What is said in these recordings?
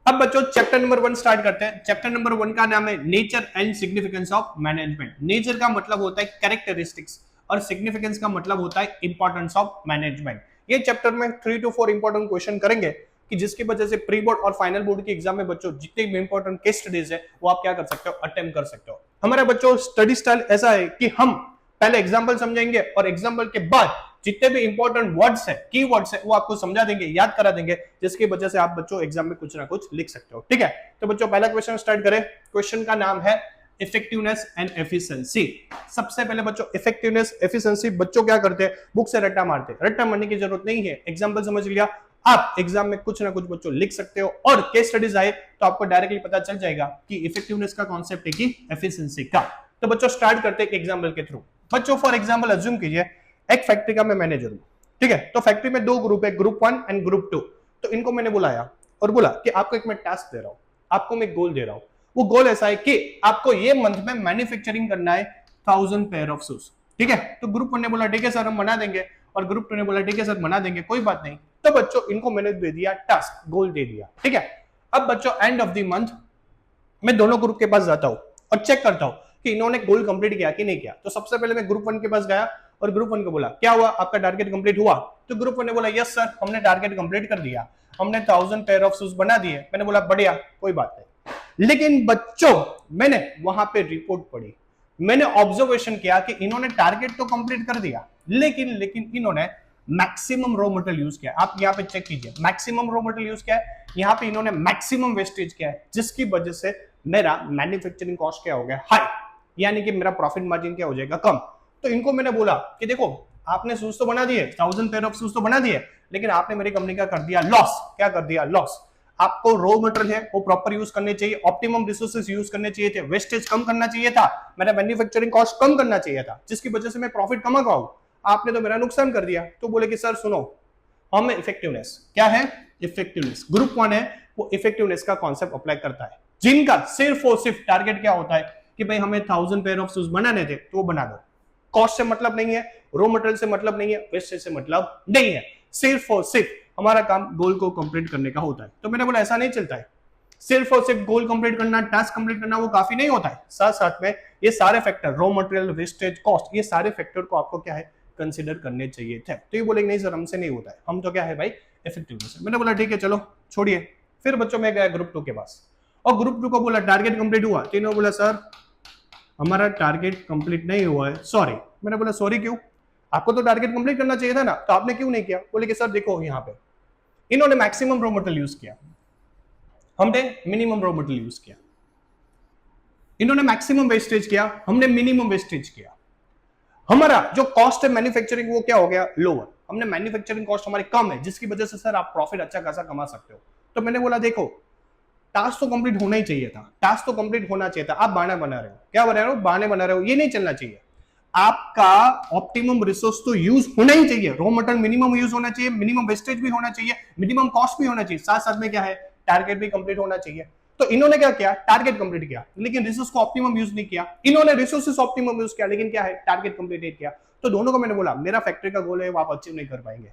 अब बच्चों chapter number 1 start करते हैं। चैप्टर नंबर 1 का नाम है nature and significance of management. Nature का मतलब होता है कैरेक्टरिस्टिक्स और सिग्निफिकेंस का मतलब होता है इंपॉर्टेंस ऑफ मैनेजमेंट। ये चैप्टर में 3 to 4 इंपॉर्टेंट क्वेश्चन करेंगे कि जिसकी वजह से प्री बोर्ड और फाइनल बोर्ड के एग्जाम में बच्चों जितने भी इंपॉर्टेंट केस स्टडीज है वो आप क्या कर सकते हो, अटेम्प्ट कर सकते हो। हमारा बच्चों स्टडी स्टाइल ऐसा है कि हम पहले एग्जाम्पल समझेंगे और एग्जाम्पल के बाद जितने भी इंपॉर्टेंट वर्ड्स है, की वर्ड्स है, वो आपको समझा देंगे, याद करा देंगे, जिसकी वजह से आप बच्चों एग्जाम में कुछ ना कुछ लिख सकते हो। ठीक है, तो बच्चों पहला क्वेश्चन स्टार्ट करें। क्वेश्चन का नाम है इफेक्टिवनेस एंड एफिशिएंसी। सबसे पहले बच्चों इफेक्टिवनेस एफिशिएंसी बच्चों क्या करते हैं, बुक से रट्टा मारते हैं। रट्टा मारने की जरूरत नहीं है, एग्जाम्पल समझ लिया, आप एग्जाम में कुछ ना कुछ बच्चों लिख सकते हो और केस स्टडीज आए तो आपको डायरेक्टली पता चल जाएगा कि इफेक्टिवनेस का कॉन्सेप्ट है कि एफिशिएंसी का। तो बच्चों स्टार्ट करते हैं एक एग्जाम्पल के थ्रू। बच्चों फॉर एग्जाम्पल अज्यूम कीजिए एक फैक्ट्री का मैं मैनेजर हूं, ठीक है। तो फैक्ट्री में दो ग्रुप है, ग्रुप 1 एंड ग्रुप 2। तो इनको मैंने बुलाया और बोला कि आपको एक मैं टास्क दे रहा हूं, आपको मैं गोल दे रहा हूं। वो गोल ऐसा है कि आपको ये मंथ में मैन्युफैक्चरिंग करना है 1000 पेयर ऑफ शूज, ठीक है। तो ग्रुप 1 ने बोला ठीक है सर हम बना देंगे, और ग्रुप 2 ने बोला ठीक है सर बना देंगे, कोई बात नहीं। तो बच्चों इनको मैंने दे दिया टास्क, गोल दे दिया, ठीक है। अब बच्चों एंड ऑफ द मंथ मैं दोनों ग्रुप के पास जाता हूं और चेक करता हूं कि इन्होंने गोल कंप्लीट किया कि नहीं किया। तो सबसे पहले मैं ग्रुप 1 के पास गया और ग्रुप 1 को बोला क्या हुआ, आपका टारगेट कंप्लीट हुआ। तो ग्रुप 1 ने बोला यस सर हमने टारगेट कंप्लीट कर दिया, हमने 1000 पेयर ऑफ शूज बना दिए। मैंने बोला बढ़िया, कोई बात नहीं। लेकिन बच्चों मैंने वहां पे रिपोर्ट पढ़ी, मैंने ऑब्जर्वेशन किया कि इन्होंने टारगेट तो कंप्लीट कर दिया, लेकिन इन्होंने मैक्सिमम रॉ मटेरियल यूज किया। आप यहाँ पे चेक कीजिए मैक्सिमम रॉ मटेरियल यूज किया है, यहाँ पे इन्होंने मैक्सिमम वेस्टेज किया है, जिसकी वजह से मेरा मैन्युफैक्चरिंग कॉस्ट क्या हो गया, हाई, यानी कि मेरा प्रॉफिट मार्जिन क्या हो जाएगा, कम। तो इनको मैंने बोला कि देखो आपने शूज तो बना दिए, 1000 पेयर ऑफ शूज तो बना दिए, लेकिन आपने मेरी कंपनी का कर दिया लॉस। क्या कर दिया, लॉस। आपको रॉ मटेरियल है वो प्रॉपर यूज करने चाहिए, ऑप्टिमम रिसोर्सेज यूज करने चाहिए थे, वेस्टेज कम करना चाहिए था, मेरा मैन्युफैक्चरिंग कॉस्ट कम करना चाहिए था, जिसकी वजह से मैं प्रॉफिट कमा पाऊं। आपने तो मेरा नुकसान कर दिया। तो बोले कि सर सुनो, हमें इफेक्टिवनेस क्या है, इफेक्टिवनेस ग्रुप 1 है वो इफेक्टिवनेस का कॉन्सेप्ट अप्लाई करता है, जिनका सिर्फ और सिर्फ टारगेट क्या होता है कि भाई हमें 1000 पेयर ऑफ शूज बनाने थे तो वो बना दो। कॉस्ट से मतलब नहीं है, रॉ मटेरियल से मतलब नहीं है, वेस्टेज से मतलब नहीं है, सिर्फ और सिर्फ हमारा काम गोल को कंप्लीट करने का होता है। तो मैंने बोला ऐसा नहीं चलता है, सिर्फ और सिर्फ गोल कंप्लीट करना, टास्क कंप्लीट करना वो काफी नहीं होता है, साथ साथ में ये सारे factor, raw material, wastage, cost, ये सारे फैक्टर को आपको क्या है कंसीडर करने चाहिए थे। तो ये बोलेंगे नहीं सर हमसे नहीं होता है, हम तो क्या है भाई इफेक्टिवनेस। मैंने बोला ठीक है चलो छोड़िए। फिर बच्चों में गया ग्रुप 2 के पास और ग्रुप 2 को बोला टारगेट कंप्लीट हुआ। तो इन्होंने बोला सर हमारा टारगेट कंप्लीट नहीं हुआ है, सॉरी। मैंने बोला सॉरी क्यों, आपको तो टारगेट कंप्लीट करना चाहिए था ना, तो आपने क्यों नहीं किया। बोले कि सर देखो यहाँ पे इन्होंने मैक्सिमम रॉ मटेरियल यूज किया, हमने मिनिमम रॉ मटेरियल यूज किया, इन्होंने मैक्सिमम वेस्टेज किया, हमने मिनिमम वेस्टेज किया। हमारा जो कॉस्ट है मैन्युफैक्चरिंग वो क्या हो गया, लोअर, हमने मैन्युफैक्चरिंग कॉस्ट हमारी कम है, जिसकी वजह से सर आप प्रॉफिट अच्छा खासा कमा सकते हो। तो मैंने बोला देखो टास्क तो कंप्लीट होना ही चाहिए था, टास्क तो कंप्लीट होना चाहिए था, आप बहाना बना रहे हो। क्या बना रहे हो, बहाने बना रहे हो, ये नहीं चलना चाहिए। आपका ऑप्टिमम रिसोर्स तो यूज होना ही चाहिए, रॉ मटेरियल मिनिमम यूज होना चाहिए, मिनिमम वेस्टेज भी होना चाहिए, मिनिमम कॉस्ट भी होना चाहिए, साथ साथ में क्या है टारगेट भी कंप्लीट होना चाहिए। तो इन्होंने क्या किया, टारगेट कंप्लीट किया, लेकिन रिसोर्स को ऑप्टिमम यूज नहीं किया। इन्होंने रिसोर्सेस ऑप्टिमम यूज किया, लेकिन क्या है टारगेट कंप्लीट नहीं किया। तो दोनों को मैंने बोला मेरा फैक्ट्री का गोल है वो आप अचीव नहीं कर पाएंगे।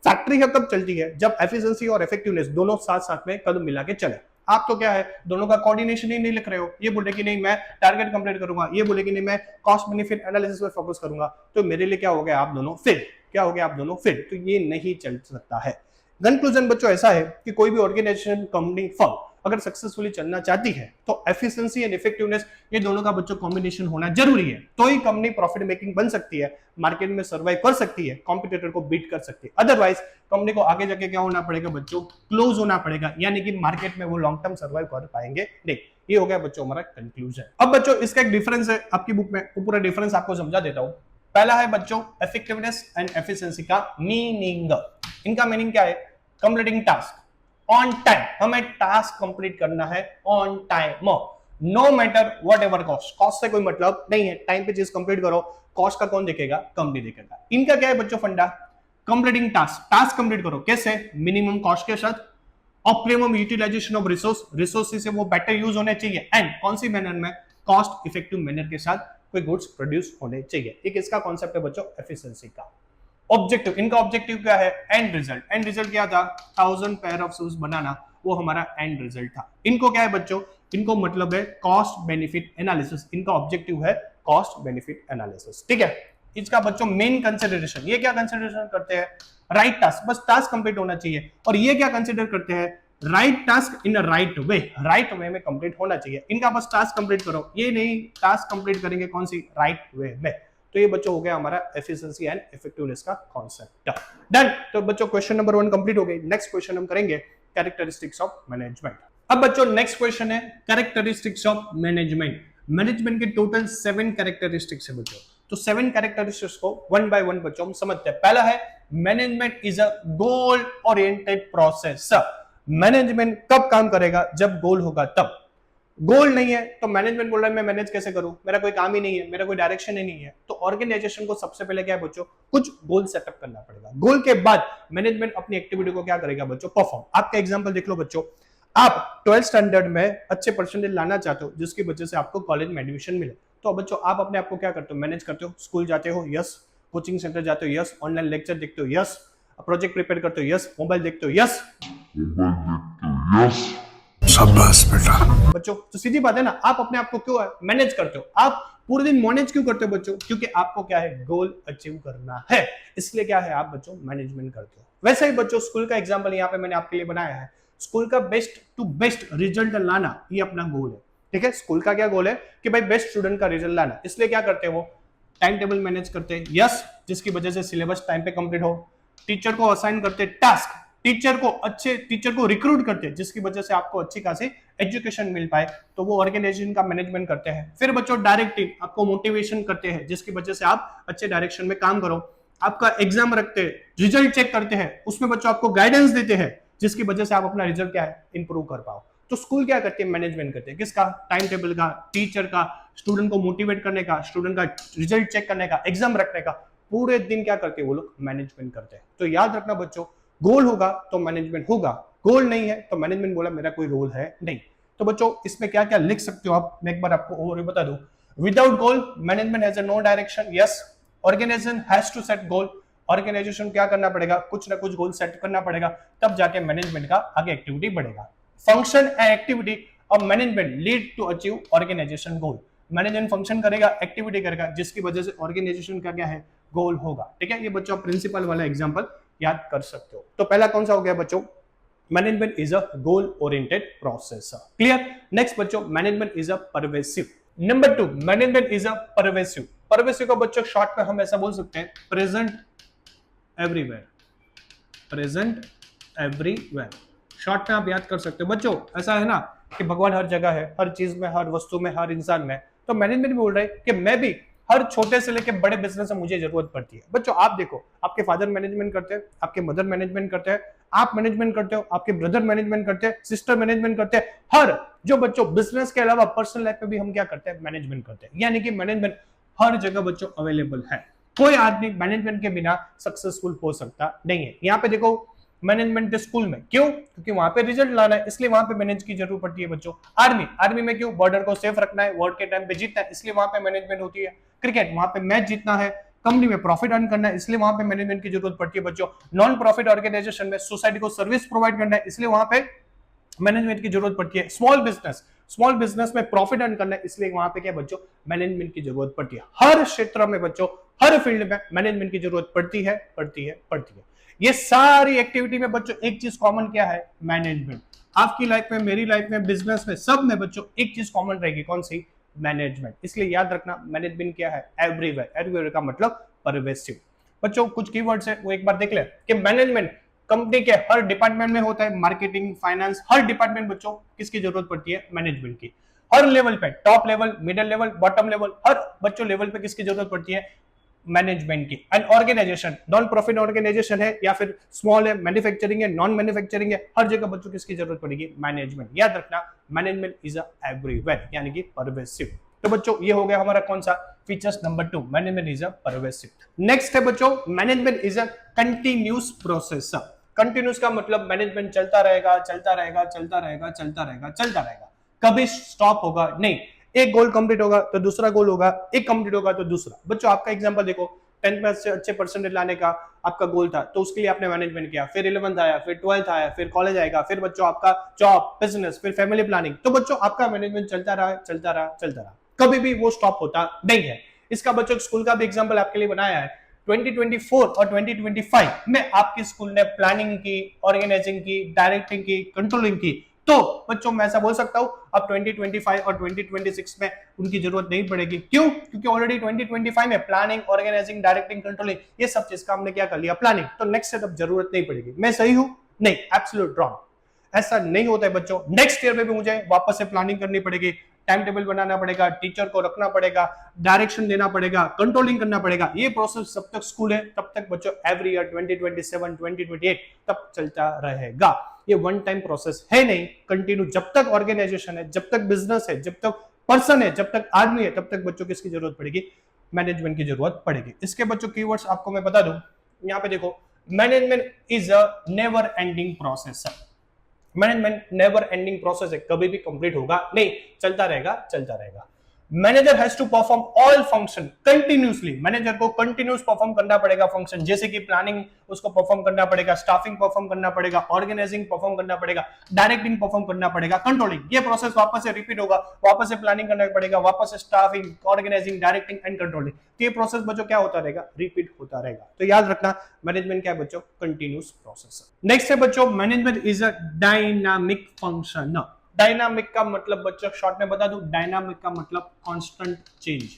फैक्ट्री कब चलती है, जब एफिशिएंसी और इफेक्टिवनेस दोनों साथ साथ में कदम मिला के चले। आप तो क्या है दोनों का कोऑर्डिनेशन ही नहीं लिख रहे हो, ये बोले कि नहीं मैं टारगेट कंप्लीट करूंगा, ये बोले कि नहीं मैं कॉस्ट बेनिफिट एनालिसिस पे फोकस करूंगा। तो मेरे लिए क्या हो गया, आप दोनों फेल। क्या हो गया, आप दोनों फेल। तो ये नहीं चल सकता है। कंक्लूजन बच्चों ऐसा है कि कोई भी ऑर्गेनाइजेशन, कंपनी, फर्म अगर सक्सेसफुली चलना चाहती है तो एफिशिएंसी एंड इफेक्टिवनेस ये दोनों का बच्चों कॉम्बिनेशन होना जरूरी है। तो ही कंपनी प्रॉफिट मेकिंग बन सकती है, मार्केट में सर्वाइव कर सकती है, कॉम्पिटिटर को बीट कर सकती है। अदरवाइज कंपनी को आगे जाके क्या होना पड़ेगा बच्चों, क्लोज होना पड़ेगा, यानी कि मार्केट में वो लॉन्ग टर्म सर्वाइव कर पाएंगे नहीं। ये हो गया बच्चों हमारा कंक्लूजन। अब बच्चों इसका एक डिफरेंस है आपकी बुक में, वो पूरा डिफरेंस आपको समझा देता हूं। पहला है बच्चों इफेक्टिवनेस एंड एफिशिएंसी का मीनिंग। इनका मीनिंग क्या है, कंप्लीटिंग टास्क ऑन टाइम, हमें टास्क कंप्लीट करना है on time, no matter whatever cost. Cost से कोई मतलब नहीं है, टाइम पे चीज कंप्लीट करो, कॉस्ट का कौन देखेगा, कंपनी देखेगा। इनका क्या है बच्चों फंडा, कंप्लीटिंग टास्क, टास्क कंप्लीट करो कैसे, मिनिमम कॉस्ट के साथ, ऑप्टिमम यूटिलाइजेशन ऑफ रिसोर्सेज से वो बेटर यूज होने चाहिए, एंड कौन सी मैनर में, कॉस्ट इफेक्टिव मैनर के साथ कोई गुड्स प्रोड्यूस होने चाहिए। एक इसका कॉन्सेप्ट है बच्चों एफिशिएंसी का। ऑब्जेक्टिव, इनका ऑब्जेक्टिव क्या है, एंड रिजल्ट। एंड रिजल्ट क्या था, 1000 पेयर ऑफ शूज बनाना, वो हमारा एंड रिजल्ट था। इनको क्या है बच्चों, इनको मतलब है कॉस्ट बेनिफिट एनालिसिस, इनका ऑब्जेक्टिव है कॉस्ट बेनिफिट एनालिसिस। ठीक है, इसका बच्चों मेन कंसिडरेशन, ये क्या कंसिडरेशन करते हैं, राइट टास्क, बस टास्क कंप्लीट होना चाहिए। और ये क्या कंसिडर करते हैं, right task in right way, right way में कंप्लीट होना चाहिए। इनका बस टास्क कंप्लीट करो, ये नहीं टास्क कंप्लीट करेंगे कौन सी, राइट वे में। तो ये बच्चों हो गया हमारा एफिशिएंसी एंड इफेक्टिवनेस का कॉन्सेप्ट। डन। तो बच्चों क्वेश्चन नंबर 1 कंप्लीट हो गई। नेक्स्ट क्वेश्चन हम करेंगे कैरेक्टरिस्टिक्स ऑफ मैनेजमेंट। अब बच्चों नेक्स्ट क्वेश्चन है कैरेक्टरिस्टिक्स ऑफ मैनेजमेंट। मैनेजमेंट के टोटल 7 कैरेक्टरिस्टिक्स है बच्चों, तो 7 कैरेक्टरिस्टिक्स को वन बाय वन बच्चों हम समझते हैं। पहला है management is a goal oriented process. Management कब काम करेगा, जब गोल होगा तब। गोल नहीं है तो मैनेजमेंट बोल रहा है मैं मैनेज कैसे करूं, मेरा कोई काम ही नहीं है, मेरा कोई डायरेक्शन ही नहीं है। तो ऑर्गेनाइजेशन को सबसे पहले क्या है बच्चों, कुछ गोल सेटअप करना पड़ेगा। गोल के बाद मैनेजमेंट अपनी एक्टिविटी को क्या करेगा बच्चों, परफॉर्म। आपका एग्जांपल देख लो बच्चों, आप 12th स्टैंडर्ड में अच्छे परसेंटेज लाना चाहते हो जिसकी वजह से आपको कॉलेज में एडमिशन मिले, तो बच्चों आप अपने आप को क्या करते हो, मैनेज करते हो। स्कूल जाते हो, यस। कोचिंग सेंटर जाते हो, यस। ऑनलाइन लेक्चर देखते हो, यस। प्रोजेक्ट प्रिपेयर करते हो, यस। मोबाइल देखते हो, यस। शाबाश बेटा बच्चों। तो सीधी बात है ना, आप अपने आप को क्यों मैनेज करते हो, आप पूरे दिन मैनेज क्यों करते हो बच्चों, क्योंकि आपको क्या है, गोल अचीव करना है, इसलिए क्या है आप बच्चों मैनेजमेंट करते हो। वैसे ही बच्चों स्कूल का एग्जांपल यहाँ पे मैंने आपके लिए बनाया है। स्कूल का बेस्ट टू बेस्ट रिजल्ट लाना, ये अपना गोल है। ठीक है, स्कूल का क्या गोल है कि भाई बेस्ट स्टूडेंट का रिजल्ट लाना, इसलिए क्या करते हैं वो टाइम टेबल मैनेज करते हैं, यस, जिसकी वजह से सिलेबस टाइम पे कंप्लीट हो। टीचर को असाइन करते हैं टास्क, टीचर को रिक्रूट करते हैं जिसकी वजह से आपको अच्छी खासी एजुकेशन मिल पाए, तो वो ऑर्गेनाइजेशन का मैनेजमेंट करते हैं। फिर बच्चों डायरेक्टिव, आपको मोटिवेशन करते हैं जिसकी वजह से आप अच्छे डायरेक्शन में काम करो। आपका एग्जाम रखते हैं, रिजल्ट चेक करते हैं, उसमें बच्चों आपको गाइडेंस देते हैं जिसकी वजह से आप अपना रिजल्ट क्या है, इंप्रूव कर पाओ। तो स्कूल क्या करते हैं, मैनेजमेंट करते हैं, किसका, टाइम टेबल का, टीचर का, स्टूडेंट को मोटिवेट करने का, स्टूडेंट का रिजल्ट चेक करने का, एग्जाम रखने का, पूरे दिन क्या करते हैं वो लोग, मैनेजमेंट करते हैं। तो याद रखना बच्चों, गोल होगा तो मैनेजमेंट होगा, गोल नहीं है तो मैनेजमेंट बोला मेरा कोई रोल है नहीं। तो बच्चों इसमें क्या क्या लिख सकते हो आप, मैं एक बार आपको ओवरव्यू बता दूं। Without goal management has no direction, yes. Organisation has to set goal, organisation क्या करना पड़ेगा, कुछ ना कुछ गोल सेट करना पड़ेगा, तब जाके मैनेजमेंट का आगे एक्टिविटी बढ़ेगा। Function and activity of management lead to achieve organisation goal. Management function करेगा, एक्टिविटी करेगा, जिसकी वजह से ऑर्गेनाइजेशन का क्या है, गोल होगा। ठीक है, ये बच्चों प्रिंसिपल वाला एग्जांपल याद कर सकते हो। तो पहला कौन सा हो गया बच्चों, management is a goal oriented process. Clear. Next बच्चों, management is a pervasive. Number 2, management is a pervasive. Pervasive को बच्चों शॉर्ट में हम ऐसा बोल सकते हैं, present everywhere. Present everywhere short में आप याद कर सकते हो। बच्चों ऐसा है ना कि भगवान हर जगह है, हर चीज में, हर वस्तु में, हर इंसान में। तो मैनेजमेंट भी बोल रहे हैं कि मैं भी हर छोटे से लेकर बड़े बिजनेस में मुझे जरूरत पड़ती है। बच्चों आप देखो, आपके फादर मैनेजमेंट करते हैं, आपके मदर मैनेजमेंट करते हैं, आप मैनेजमेंट करते हो, आपके ब्रदर मैनेजमेंट करते हैं, सिस्टर मैनेजमेंट करते हैं। हर जो बच्चों बिजनेस के अलावा पर्सनल लाइफ में भी हम क्या करते हैं, मैनेजमेंट करते हैं। यानी कि मैनेजमेंट हर जगह बच्चों अवेलेबल है, कोई आदमी मैनेजमेंट के बिना सक्सेसफुल हो सकता नहीं है। यहाँ पे देखो मैनेजमेंट स्कूल में, क्यों, क्योंकि वहां पे रिजल्ट लाना है, इसलिए वहां पे मैनेज की जरूरत पड़ती है बच्चों। आर्मी में क्यों, बॉर्डर को सेफ रखना है, वॉर के टाइम पे जीतना है, इसलिए वहां पे मैनेजमेंट होती है। क्रिकेट, वहां पे मैच जीतना है, कंपनी में प्रॉफिट अर्न करना है, इसलिए वहां पे मैनेजमेंट की जरूरत पड़ती है बच्चों। नॉन प्रॉफिट ऑर्गेनाइजेशन में सोसाइटी को सर्विस प्रोवाइड करना है, इसलिए वहां पे मैनेजमेंट की जरूरत पड़ती है। स्मॉल बिजनेस में प्रॉफिट अर्न करना है, इसलिए वहां पे क्या बच्चों, मैनेजमेंट की जरूरत पड़ती है। हर क्षेत्र में बच्चों, हर फील्ड में मैनेजमेंट की जरूरत पड़ती है। ये सारी एक्टिविटी में बच्चों एक चीज कॉमन क्या है, मैनेजमेंट। आपकी लाइफ में, मेरी लाइफ में, बिजनेस में, सब में बच्चों एक चीज कॉमन रहेगी, कौन सी, मैनेजमेंट। इसलिए याद रखना मैनेजमेंट क्या है, एवरीवेयर का मतलब परवेसिव। बच्चों कुछ कीवर्ड्स है वो एक बार देख ले कि मैनेजमेंट कंपनी के हर डिपार्टमेंट में होता है, मार्केटिंग, फाइनेंस, हर डिपार्टमेंट बच्चों किसकी जरूरत पड़ती है, मैनेजमेंट की। हर लेवल पे, top level, middle level, bottom level, हर बच्चों लेवल पे किसकी जरूरत पड़ती है, मैनेजमेंट की। And organisation, non profit organisation है या फिर स्मॉल है, मैन्युफैक्चरिंग है, नॉन मैन्युफैक्चरिंग है, हर जगह बच्चों किसकी जरूरत पड़ेगी, मैनेजमेंट। याद रखना मैनेजमेंट इज अ एवरीवेयर, यानी कि परवेसिव। तो बच्चों ये हो गया हमारा कौन सा, features number 2, management is a pervasive. Next है बच्चों, management is a continuous process. Continuous का मतलब मैनेजमेंट चलता रहेगा, कभी स्टॉप होगा नहीं। एक गोल कंप्लीट होगा तो दूसरा गोल होगा, एक कंप्लीट होगा तो दूसरा। बच्चों आपका एग्जांपल देखो, 10th में अच्छे परसेंटेज लाने का आपका गोल था, तो उसके लिए आपने मैनेजमेंट किया, फिर 11th आया, फिर 12th आया, फिर कॉलेज आएगा, फिर बच्चों आपका जॉब, बिजनेस, फिर फैमिली प्लानिंग, तो बच्चों आपका मैनेजमेंट चलता रहा चलता रहा चलता रहा, कभी भी वो स्टॉप होता नहीं है। इसका बच्चों स्कूल का भी एग्जाम्पल आपके लिए बनाया है। 2024 और 2025 में आपके स्कूल ने प्लानिंग की, ऑर्गेनाइजिंग की, डायरेक्टिंग की, कंट्रोलिंग की, तो बच्चों मैं ऐसा बोल सकता हूं अब 2025 और 2026 में उनकी जरूरत नहीं पड़ेगी। क्यों? क्योंकि ऑलरेडी 2025 में प्लानिंग, ऑर्गेनाइजिंग, डायरेक्टिंग, कंट्रोलिंग ये सब चीज का हमने क्या कर लिया, प्लानिंग, तो नेक्स्ट सेटअप जरूरत नहीं पड़ेगी। मैं सही हूं? नहीं, एब्सोल्यूट रॉन्ग। ऐसा नहीं होता है बच्चों। नेक्स्ट ईयर में भी मुझे वापस से प्लानिंग करनी पड़ेगी, टाइम टेबल बनाना पड़ेगा, टीचर को रखना पड़ेगा, डायरेक्शन देना पड़ेगा, कंट्रोलिंग करना पड़ेगा। ये प्रोसेस जब तक स्कूल है तब तक बच्चों एवरी ईयर 2027, 2028 तब चलता रहेगा। ये वन टाइम प्रोसेस है नहीं, कंटिन्यू। जब तक ऑर्गेनाइजेशन है, जब तक बिजनेस है, जब तक पर्सन है, जब तक आदमी है, तब तक बच्चों किसकी जरूरत पड़ेगी, मैनेजमेंट की जरूरत पड़ेगी। इसके बच्चों कीवर्ड्स आपको मैं बता दूं, यहाँ पे देखो, management is a never ending process. Management never ending process है, कभी भी कंप्लीट होगा नहीं, चलता रहेगा चलता रहेगा। Manager has to perform all function continuously. Manager को कंटिन्यूस परफॉर्म करना पड़ेगा फंक्शन, जैसे कि प्लानिंग उसको परफॉर्म करना पड़ेगा, स्टाफिंग परफॉर्म करना पड़ेगा, ऑर्गेनाइजिंग परफॉर्म करना पड़ेगा, डायरेक्टिंग परफॉर्म करना पड़ेगा, कंट्रोलिंग। ये प्रोसेस वापस से रिपीट होगा, वापस से प्लानिंग करना पड़ेगा, वापस से staffing, organising, directing and controlling. तो ये प्रोसेस बच्चों क्या होता रहेगा, रिपीट होता रहेगा। तो याद रखना मैनेजमेंट क्या है बच्चों, कंटिन्यूस प्रोसेस। नेक्स्ट है बच्चों, management is a dynamic function. Dynamic का मतलब बच्चों शॉर्ट में बता दूं, डायनामिक का मतलब कांस्टेंट चेंज।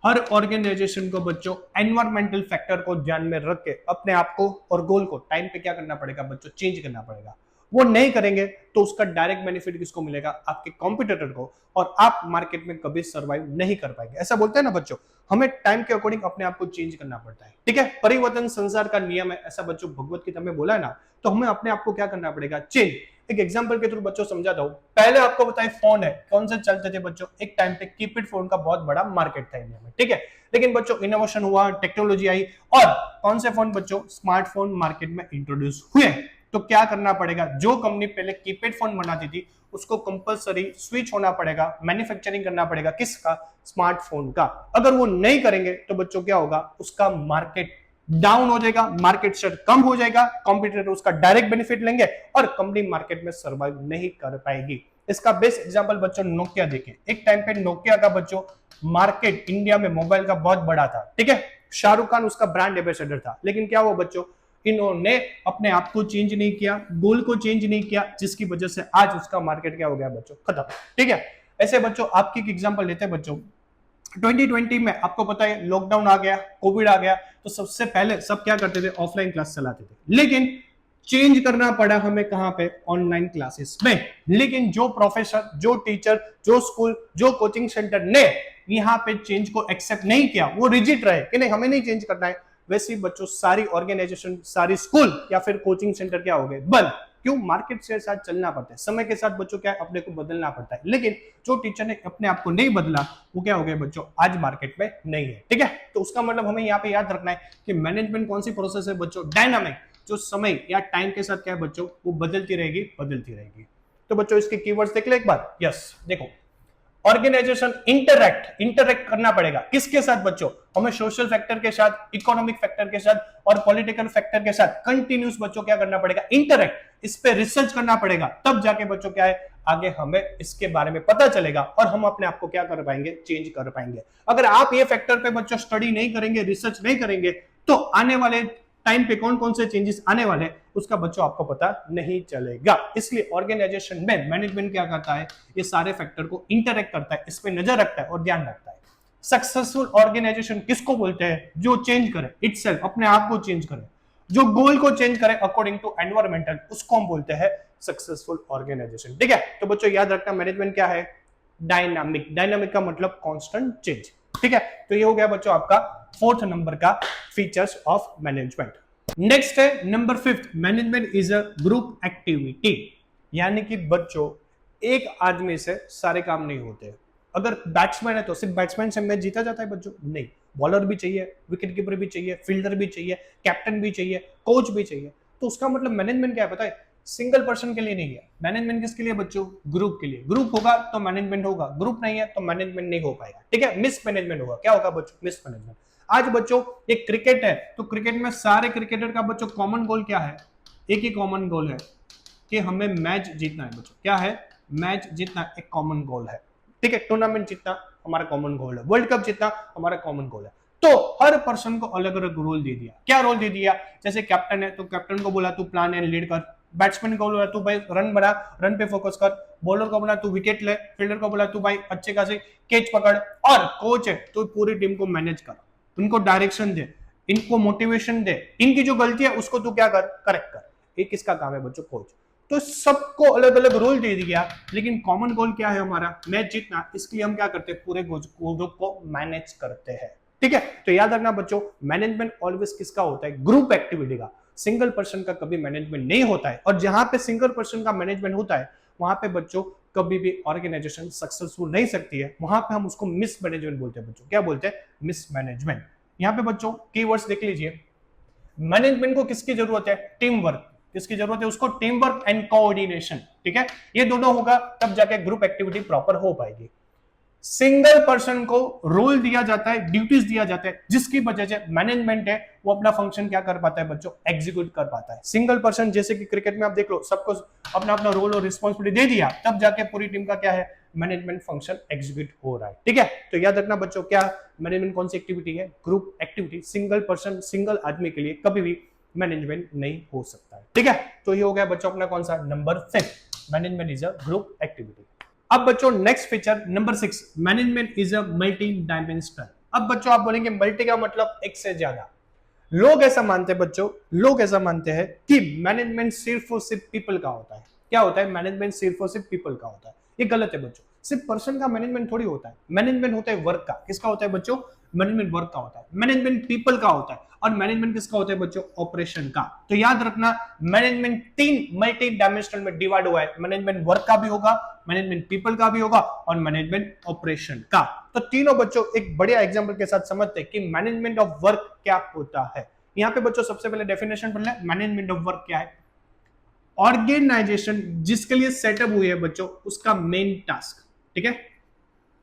हर ऑर्गेनाइजेशन को बच्चों एनवायरमेंटल फैक्टर को ध्यान में रख के अपने आप को और गोल को टाइम पे क्या करना पड़ेगा बच्चों, चेंज करना पड़ेगा। वो नहीं करेंगे तो उसका डायरेक्ट बेनिफिट किसको मिलेगा, आपके कॉम्पिटिटर को, और आप मार्केट में कभी सर्वाइव नहीं कर पाएंगे। ऐसा बोलते हैं ना बच्चों, हमें टाइम के अकॉर्डिंग अपने आप को चेंज करना पड़ता है, ठीक है। परिवर्तन संसार का नियम है, ऐसा बच्चों भगवत गीता में बोला है ना। तो हमें अपने आप को क्या करना पड़ेगा, चेंज। एक एग्जांपल के थ्रू बच्चों समझाता हूं। पहले आपको बताए फोन है, कौन से चलते थे बच्चों, एक टाइम पे कीपैड फोन का बहुत बड़ा मार्केट था इंडिया में, ठीक है। लेकिन बच्चों इनोवेशन हुआ, टेक्नोलॉजी आई, और कौन से फोन बच्चों, स्मार्टफोन मार्केट में इंट्रोड्यूस हुए। तो क्या करना पड़ेगा, जो कंपनी पहले कीपैड फोन बनाती थी उसको कंपलसरी स्विच होना पड़ेगा, मैन्युफैक्चरिंग करना पड़ेगा, किसका, स्मार्टफोन का। अगर वो नहीं करेंगे तो बच्चों क्या होगा, उसका मार्केट डाउन हो जाएगा, मार्केट शेयर कम हो जाएगा, कॉम्पिटिटर उसका डायरेक्ट बेनिफिट लेंगे और कंपनी मार्केट में सर्वाइव नहीं कर पाएगी। इसका बेस्ट एग्जांपल बच्चों नोकिया देखिए। एक टाइम पे नोकिया का बच्चों मार्केट इंडिया में मोबाइल का बहुत बड़ा था, ठीक है। शाहरुख खान उसका ब्रांड एम्बेसडर था। लेकिन क्या हुआ बच्चों, इन्होंने अपने आप को चेंज नहीं किया, गोल को चेंज नहीं किया, जिसकी वजह से आज उसका मार्केट क्या हो गया बच्चों, खत्म, ठीक है। ऐसे बच्चों आपकी एग्जांपल लेते हैं बच्चों, 2020 में आपको पता है लॉकडाउन आ गया, कोविड आ गया, तो सबसे पहले सब क्या करते थे, ऑफलाइन क्लास चलाते थे। लेकिन चेंज करना पड़ा हमें कहां पे, ऑनलाइन क्लासेस में। लेकिन जो प्रोफेसर, जो टीचर, जो स्कूल, जो कोचिंग सेंटर ने यहाँ पे चेंज को एक्सेप्ट नहीं किया, वो रिजिड रहे कि नहीं हमें नहीं चेंज करना है, वैसे ही बच्चों सारी ऑर्गेनाइजेशन, सारी स्कूल या फिर कोचिंग सेंटर क्या हो गए, बंद। क्यों, मार्केट से साथ चलना पड़ता है, समय के साथ बच्चों क्या है, अपने को बदलना पड़ता है। लेकिन जो टीचर ने अपने आप को नहीं बदला वो क्या हो गए बच्चों, आज मार्केट में नहीं है, ठीक है। तो उसका मतलब हमें यहाँ पे याद रखना है कि मैनेजमेंट कौन सी प्रोसेस है बच्चों, डायनामिक, जो समय या टाइम के साथ क्या है बच्चों, वो बदलती रहेगी बदलती रहेगी। तो बच्चों इसके कीवर्ड्स देख ले एक बार। यस, देखो, ऑर्गेनाइजेशन इंटरैक्ट करना पड़ेगा, किसके साथ बच्चों, हमें सोशल फैक्टर के साथ, इकोनॉमिक फैक्टर के साथ और पॉलिटिकल फैक्टर के साथ कंटिन्यूस बच्चों क्या करना पड़ेगा, इंटरैक्ट, इस पे रिसर्च करना पड़ेगा, तब जाके बच्चों क्या है, आगे हमें इसके बारे में पता चलेगा और हम अपने आप को क्या कर पाएंगे, चेंज कर पाएंगे। अगर आप ये फैक्टर पे बच्चों स्टडी नहीं करेंगे, रिसर्च नहीं करेंगे, तो आने वाले टाइम पे कौन कौन से चेंजेस आने वाले उसका बच्चों आपको पता नहीं चलेगा। इसलिए ऑर्गेनाइजेशन में मैनेजमेंट क्या करता है, ये सारे फैक्टर को इंटरैक्ट करता है, इस पे नजर रखता है और ध्यान रखता है। सक्सेसफुल ऑर्गेनाइजेशन किसको बोलते हैं, जो चेंज करे इटसेल्फ, अपने आप को चेंज करे, जो गोल को चेंज करे अकॉर्डिंग टू एनवायरमेंटल, उसको हम बोलते हैं सक्सेसफुल ऑर्गेनाइजेशन, ठीक है। तो बच्चों याद रखना मैनेजमेंट क्या है, डायनामिक। डायनामिक का मतलब कांस्टेंट चेंज, ठीक है। तो ये हो गया बच्चों आपका 4th नंबर का फीचर्स ऑफ मैनेजमेंट। नेक्स्ट है number 5th, management is a group activity. यानी कि बच्चों एक आदमी से सारे काम नहीं होते। अगर बैट्समैन है तो सिर्फ बैट्समैन से मैच जीता जाता है बच्चों, नहीं, बॉलर भी चाहिए, विकेट कीपर भी चाहिए, फील्डर भी चाहिए, कैप्टन भी चाहिए, कोच भी चाहिए। तो उसका मतलब मैनेजमेंट क्या है पता है, सिंगल पर्सन के लिए नहीं है। मैनेजमेंट किसके लिए बच्चों? ग्रुप के लिए। ग्रुप होगा तो मैनेजमेंट होगा, ग्रुप नहीं है तो मैनेजमेंट नहीं हो पाएगा। ठीक है, मिस मैनेजमेंट होगा। क्या होगा बच्चों? Miss management. आज बच्चों एक क्रिकेट है तो क्रिकेट में सारे क्रिकेटर का बच्चों कॉमन गोल क्या है? एक ही कॉमन गोल है कि हमें मैच जीतना है बच्चों। क्या है? मैच जीतना एक कॉमन गोल है। ठीक है, टूर्नामेंट जीतना हमारा कॉमन गोल है, वर्ल्ड कप जीतना हमारा कॉमन गोल है। तो हर पर्सन को अलग अलग रोल दे दिया। क्या रोल दे दिया? जैसे कैप्टन है तो कैप्टन को बोला तू प्लान एंड लीड कर, बैट्समैन को बोला तू भाई रन बना, रन पे फोकस कर, बॉलर को बोला तू विकेट ले, फील्डर को बोला तू भाई अच्छे खासे कैच पकड़, और कोच है तो पूरी टीम को मैनेज कर, उनको डायरेक्शन दे, इनको मोटिवेशन दे, इनकी जो गलती है उसको तू क्या कर? करेक्ट कर। ये किसका काम है बच्चों? कोच। तो सबको अलग अलग रोल दे दिया, लेकिन कॉमन गोल क्या है हमारा? मैच जीतना। इसलिए हम क्या करते हैं? पूरे ग्रुप को मैनेज करते हैं। ठीक है, तो याद रखना बच्चों, मैनेजमेंट ऑलवेज किसका होता है? ग्रुप एक्टिविटी का। सिंगल पर्सन का कभी मैनेजमेंट नहीं होता है, और जहां पे सिंगल पर्सन का मैनेजमेंट होता है वहां पे बच्चों कभी भी ऑर्गेनाइजेशन सक्सेसफुल नहीं सकती है। वहां पे हम उसको मिस मैनेजमेंट बोलते हैं बच्चों। क्या बोलते हैं? Miss management. यहाँ पे बच्चों कीवर्ड्स देख लीजिए। मैनेजमेंट को किसकी जरूरत है? Team work. किसकी जरूरत है उसको? Team work and coordination. ठीक है, ये दोनों होगा तब जाके ग्रुप एक्टिविटी प्रॉपर हो पाएगी। सिंगल पर्सन को रोल दिया जाता है, ड्यूटीज दिया जाता है, जिसकी वजह से मैनेजमेंट है वो अपना फंक्शन क्या कर पाता है बच्चों? एग्जीक्यूट कर पाता है। सिंगल पर्सन, जैसे कि क्रिकेट में आप देख लो, सबको अपना अपना रोल और रिस्पॉन्सिबिलिटी दे दिया, तब जाके पूरी टीम का क्या है? मैनेजमेंट फंक्शन एग्जीक्यूट हो रहा है। ठीक है, तो याद रखना बच्चों, क्या मैनेजमेंट कौन सी एक्टिविटी है? Group activity. Single person, single आदमी के लिए कभी भी मैनेजमेंट नहीं हो सकता है। ठीक है, तो ये हो गया बच्चों अपना कौन सा? Number 5, management is a group activity. अब बच्चों next feature number 6, management is a multi dimensional. अब बच्चों आप बोलेंगे मल्टी का मतलब एक से ज्यादा। लोग ऐसा मानते हैं बच्चों, लोग ऐसा मानते हैं कि मैनेजमेंट सिर्फ और सिर्फ पीपल का होता है। क्या होता है? मैनेजमेंट सिर्फ और सिर्फ पीपल का होता है। ये गलत है बच्चों। सिर्फ पर्सन का मैनेजमेंट थोड़ी होता है। मैनेजमेंट होता है वर्क का। किसका होता है बच्चों? मैनेजमेंट वर्क का होता है। मैनेजमेंट पीपल का होता है। और मैनेजमेंट किसका होता है बच्चों? ऑपरेशन का। तो याद रखना, मैनेजमेंट 3 मल्टी डायमेंशनल में डिवाइड हुआ है। मैनेजमेंट वर्क का भी होगा, मैनेजमेंट पीपल का भी होगा, और मैनेजमेंट ऑपरेशन का। तो तीनों बच्चों एक बढ़िया एग्जांपल के साथ समझते हैं कि मैनेजमेंट ऑफ वर्क क्या होता है। यहाँ पे बच्चों सबसे पहले डेफिनेशन पढ़ लें। मैनेजमेंट ऑफ वर्क क्या है? ऑर्गेनाइजेशन जिसके लिए सेटअप हुई है बच्चों, उसका मेन टास्क। ठीक है,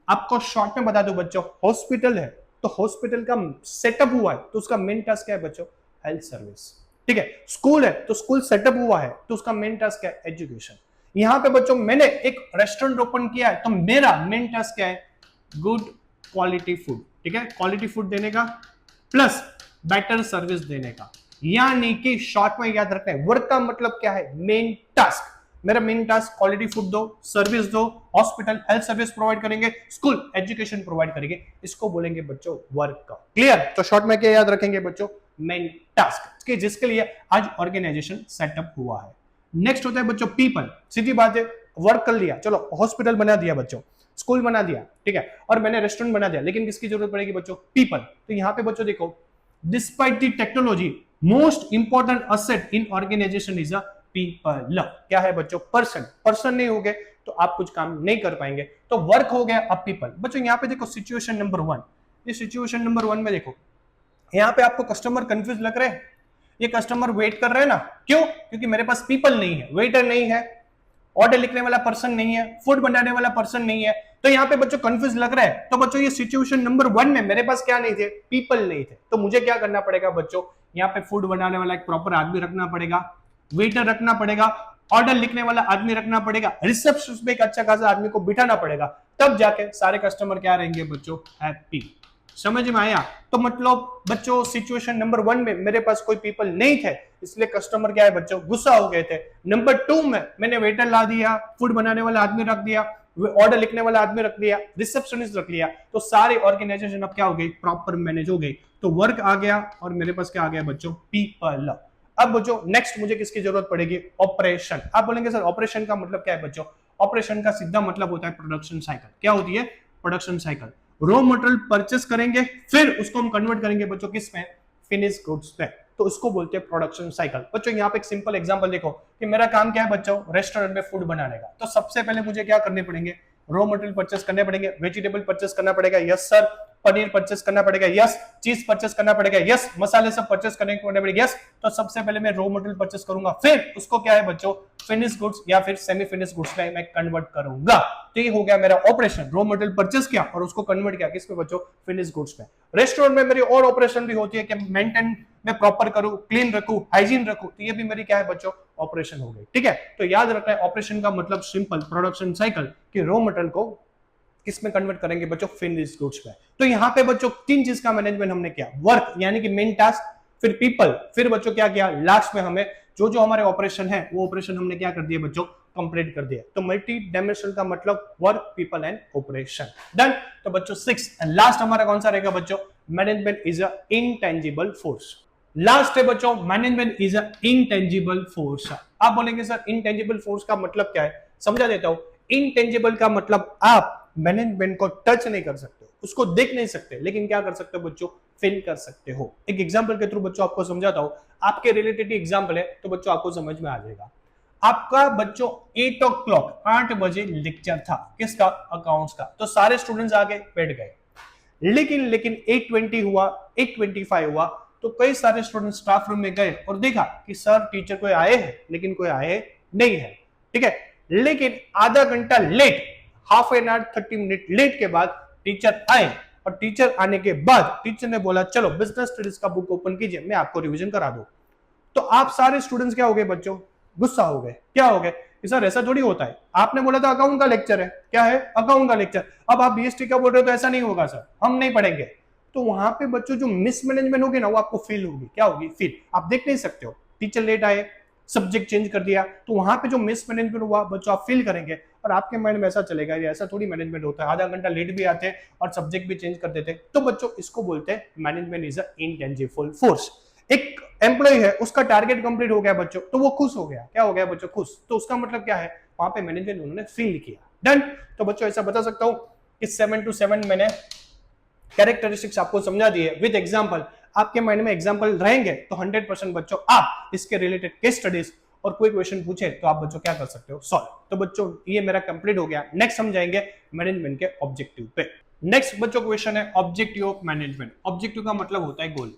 आपको शॉर्ट में बता दो बच्चों, हॉस्पिटल है तो हॉस्पिटल का सेटअप हुआ है तो उसका मेन टास्क क्या है बच्चों? Health service. ठीक है, स्कूल है तो स्कूल सेटअप हुआ है तो उसका मेन टास्क क्या है? एजुकेशन। यहां पे बच्चों मैंने एक रेस्टोरेंट ओपन किया है तो मेरा मेन टास्क क्या है? Good quality food. ठीक है, क्वालिटी फूड देने का प्लस बेटर सर्विस देने का। यानी कि शॉर्ट में याद रखना है, वर्क का मतलब क्या है? Main task. मेरा मेन टास्क क्वालिटी फूड दो, सर्विस दो, हॉस्पिटल हेल्थ सर्विस प्रोवाइड करेंगे, स्कूल एजुकेशन प्रोवाइड करेंगे, इसको बोलेंगे बच्चों वर्क का। क्लियर? तो शॉर्ट में क्या याद रखेंगे बच्चों? मेन टास्क, जिसके लिए आज ऑर्गेनाइजेशन सेटअप हुआ है। नेक्स्ट होता है बच्चों पीपल। सीधी बात है, वर्क कर लिया, चलो हॉस्पिटल बना दिया बच्चों, स्कूल बना दिया, ठीक है, और मैंने रेस्टोरेंट बना दिया, लेकिन किसकी जरूरत पड़ेगी बच्चों? पीपल। तो यहां पे बच्चों देखो, despite the technology most important asset in organisation is a people. क्या है बच्चों? पर्सन। पर्सन नहीं होगे तो आप कुछ काम नहीं कर पाएंगे। तो वर्क हो गया, अब पीपल। बच्चों यहाँ पे देखो सिचुएशन नंबर 1, ये सिचुएशन नंबर 1 में देखो, यहाँ पे आपको कस्टमर कंफ्यूज लग रहे हैं। ये कस्टमर वेट कर रहे हैं ना, क्यों? क्योंकि मेरे पास पीपल नहीं है, वेटर नहीं है, ऑर्डर लिखने वाला पर्सन नहीं है, फूड बनाने वाला पर्सन नहीं है। तो यहाँ पे बच्चों कंफ्यूज लग रहा है। तो बच्चों ये सिचुएशन नंबर 1 में मेरे पास क्या नहीं थे? पीपल नहीं थे। तो मुझे क्या करना पड़ेगा बच्चों? यहाँ पे फूड बनाने वाला एक प्रॉपर आदमी रखना पड़ेगा, वेटर रखना पड़ेगा, ऑर्डर लिखने वाला आदमी रखना पड़ेगा, रिसेप्शनिस्ट में एक अच्छा खासा आदमी को बिठाना पड़ेगा, तब जाके सारे कस्टमर क्या रहेंगे बच्चों? हैप्पी। समझ में आया? तो मतलब बच्चों सिचुएशन नंबर 1 में मेरे पास कोई पीपल नहीं थे, इसलिए कस्टमर क्या है बच्चों? गुस्सा हो गए थे। नंबर 2 में मैंने वेटर ला दिया, फूड बनाने वाला आदमी रख दिया, ऑर्डर लिखने वाला आदमी रख दिया, रिसेप्शनिस्ट रख लिया, तो सारी ऑर्गेनाइजेशन अब क्या हो गई? प्रॉपर मैनेज हो गई। तो वर्क आ गया और मेरे पास क्या आ गया बच्चों? पीपल। अब बच्चों नेक्स्ट मुझे किसकी जरूरत पड़ेगी? ऑपरेशन। आप बोलेंगे सर ऑपरेशन का मतलब क्या है बच्चों? ऑपरेशन का सीधा मतलब होता है प्रोडक्शन साइकिल। क्या होती है? Production cycle. Raw material purchase करेंगे, फिर उसको हम कन्वर्ट करेंगे बच्चों किस में? फिनिश गुड्स पे। तो उसको बोलते हैं प्रोडक्शन साइकिल। बच्चों यहाँ पे एक सिंपल एग्जांपल देखो कि मेरा काम क्या है बच्चों? रेस्टोरेंट में फूड बनाने का। तो सबसे पहले मुझे क्या करने पड़ेंगे? रॉ मटेरियल परचेस करने पड़ेंगे, वेजिटेबल परचेस करना पड़ेगा, यस सर। पनीर परचेस करना पड़ेगा, यस, चीज परचेस करना पड़ेगा, यस, मसाले सब परचेस करने पड़ेगा, यस। तो सबसे पहले मैं रॉ मटेरियल परचेस करूंगा, फिर उसको क्या है बच्चों, फिनिश गुड्स या फिर सेमी फिनिश गुड्स में मैं कन्वर्ट करूंगा। तो ये हो गया मेरा ऑपरेशन, रॉ मटेरियल परचेस किया और उसको कन्वर्ट किया किस पे बच्चों, फिनिश गुड्स में। रेस्टोरेंट में मेरी और ऑपरेशन भी होती है कि मेंटेन मैं प्रॉपर करूं, क्लीन रखूं, हाइजीन रखूं, तो ये भी मेरी क्या है बच्चों, ऑपरेशन हो गई। ठीक है, तो याद रखना है ऑपरेशन का मतलब सिंपल प्रोडक्शन साइकिल कि रॉ मटेरियल को किस में कन्वर्ट करेंगे बच्चों, फिनिश गुड्स में। तो यहाँ पे बच्चों तीन चीज का मैनेजमेंट हमने किया, वर्क यानी कि मेन टास्क, फिर पीपल, फिर बच्चों क्या किया, लास्ट में हमें जो जो हमारे ऑपरेशन है वो ऑपरेशन हमने क्या कर दिए बच्चों, कंप्लीट कर दिया। तो मल्टी डायमेंशनल का मतलब work, people and operation, done. तो बच्चों सिक्स एंड लास्ट हमारा कौन सा रहेगा बच्चों, management is a intangible force. Last है बच्चों, management is a intangible force. आप बोलेंगे सर इनटेंजिबल फोर्स का मतलब क्या है, समझा देता हूं। इनटेंजिबल का मतलब आप मैनेजमेंट को टच नहीं कर सकते, उसको देख नहीं सकते, लेकिन क्या कर सकते हो बच्चों, फील कर सकते हो। एक एग्जांपल के थ्रू बच्चों आपको समझाता हूं, आपके रिलेटेड एग्जांपल है तो बच्चों आपको समझ में आ जाएगा। आपका बच्चों 8 o'clock 8 बजे लेक्चर था, किसका, अकाउंट्स का, तो सारे स्टूडेंट्स आगे बैठ गए। लेकिन 8:20 हुआ, 8:25 हुआ, तो कई सारे स्टूडेंट स्टाफ रूम में गए और देखा कि सर टीचर कोई आए हैं, लेकिन कोई आए नहीं है। ठीक है, लेकिन आधा घंटा late, half an hour 30 minute late के बाद टीचर आए, और टीचर आने के बाद टीचर ने बोला चलो बिजनेस स्टडीज का बुक ओपन कीजिए, मैं आपको रिवीजन करा दूं। तो आप सारे स्टूडेंट्स क्या हो गए बच्चों, गुस्सा हो गए। क्या हो गए, सर ऐसा थोड़ी होता है, आपने बोला था अकाउंट का लेक्चर है, क्या है, अकाउंट का लेक्चर, अब आप बीएसटी का बोल रहे हो तो ऐसा नहीं होगा सर, हम नहीं पढ़ेंगे। तो वहां पे बच्चों जो मिसमैनेजमेंट होगी ना, वो आपको फील होगी। क्या होगी, फील। आप देख नहीं सकते हो, टीचर लेट आए, सब्जेक्ट चेंज कर दिया, तो वहां पे जो मिसमैनेजमेंट हुआ बच्चों आप फील करेंगे, और आपके माइंड में ऐसा चलेगा ये ऐसा थोड़ी मैनेजमेंट होता है, आधा घंटा लेट भी आते हैं और सब्जेक्ट भी चेंज कर देते हैं। तो बच्चों इसको बोलते हैं management is a intangible force. एक एम्प्लॉय है, उसका टारगेट कंप्लीट हो गया बच्चों, तो वो खुश हो गया। क्या हो गया बच्चों, खुश। तो उसका मतलब क्या है, वहां पे मैनेजमेंट उन्होंने फील किया, डन। तो बच्चों ऐसा बता सकता हूं कि 7 to 7 मैंने कैरेक्टरिस्टिक्स आपको समझा दिए विद एग्जांपल। आपके माइंड में एग्जांपल रहेंगे तो 100% बच्चों आप इसके रिलेटेड केस स्टडीज और कोई क्वेश्चन पूछे तो आप बच्चों क्या कर सकते हो, सॉल्व। तो बच्चों ये मेरा कंप्लीट हो गया। नेक्स्ट हम जाएंगे मैनेजमेंट के ऑब्जेक्टिव पे। नेक्स्ट बच्चों क्वेश्चन है ऑब्जेक्टिव ऑफ मैनेजमेंट। ऑब्जेक्टिव का मतलब होता है गोल।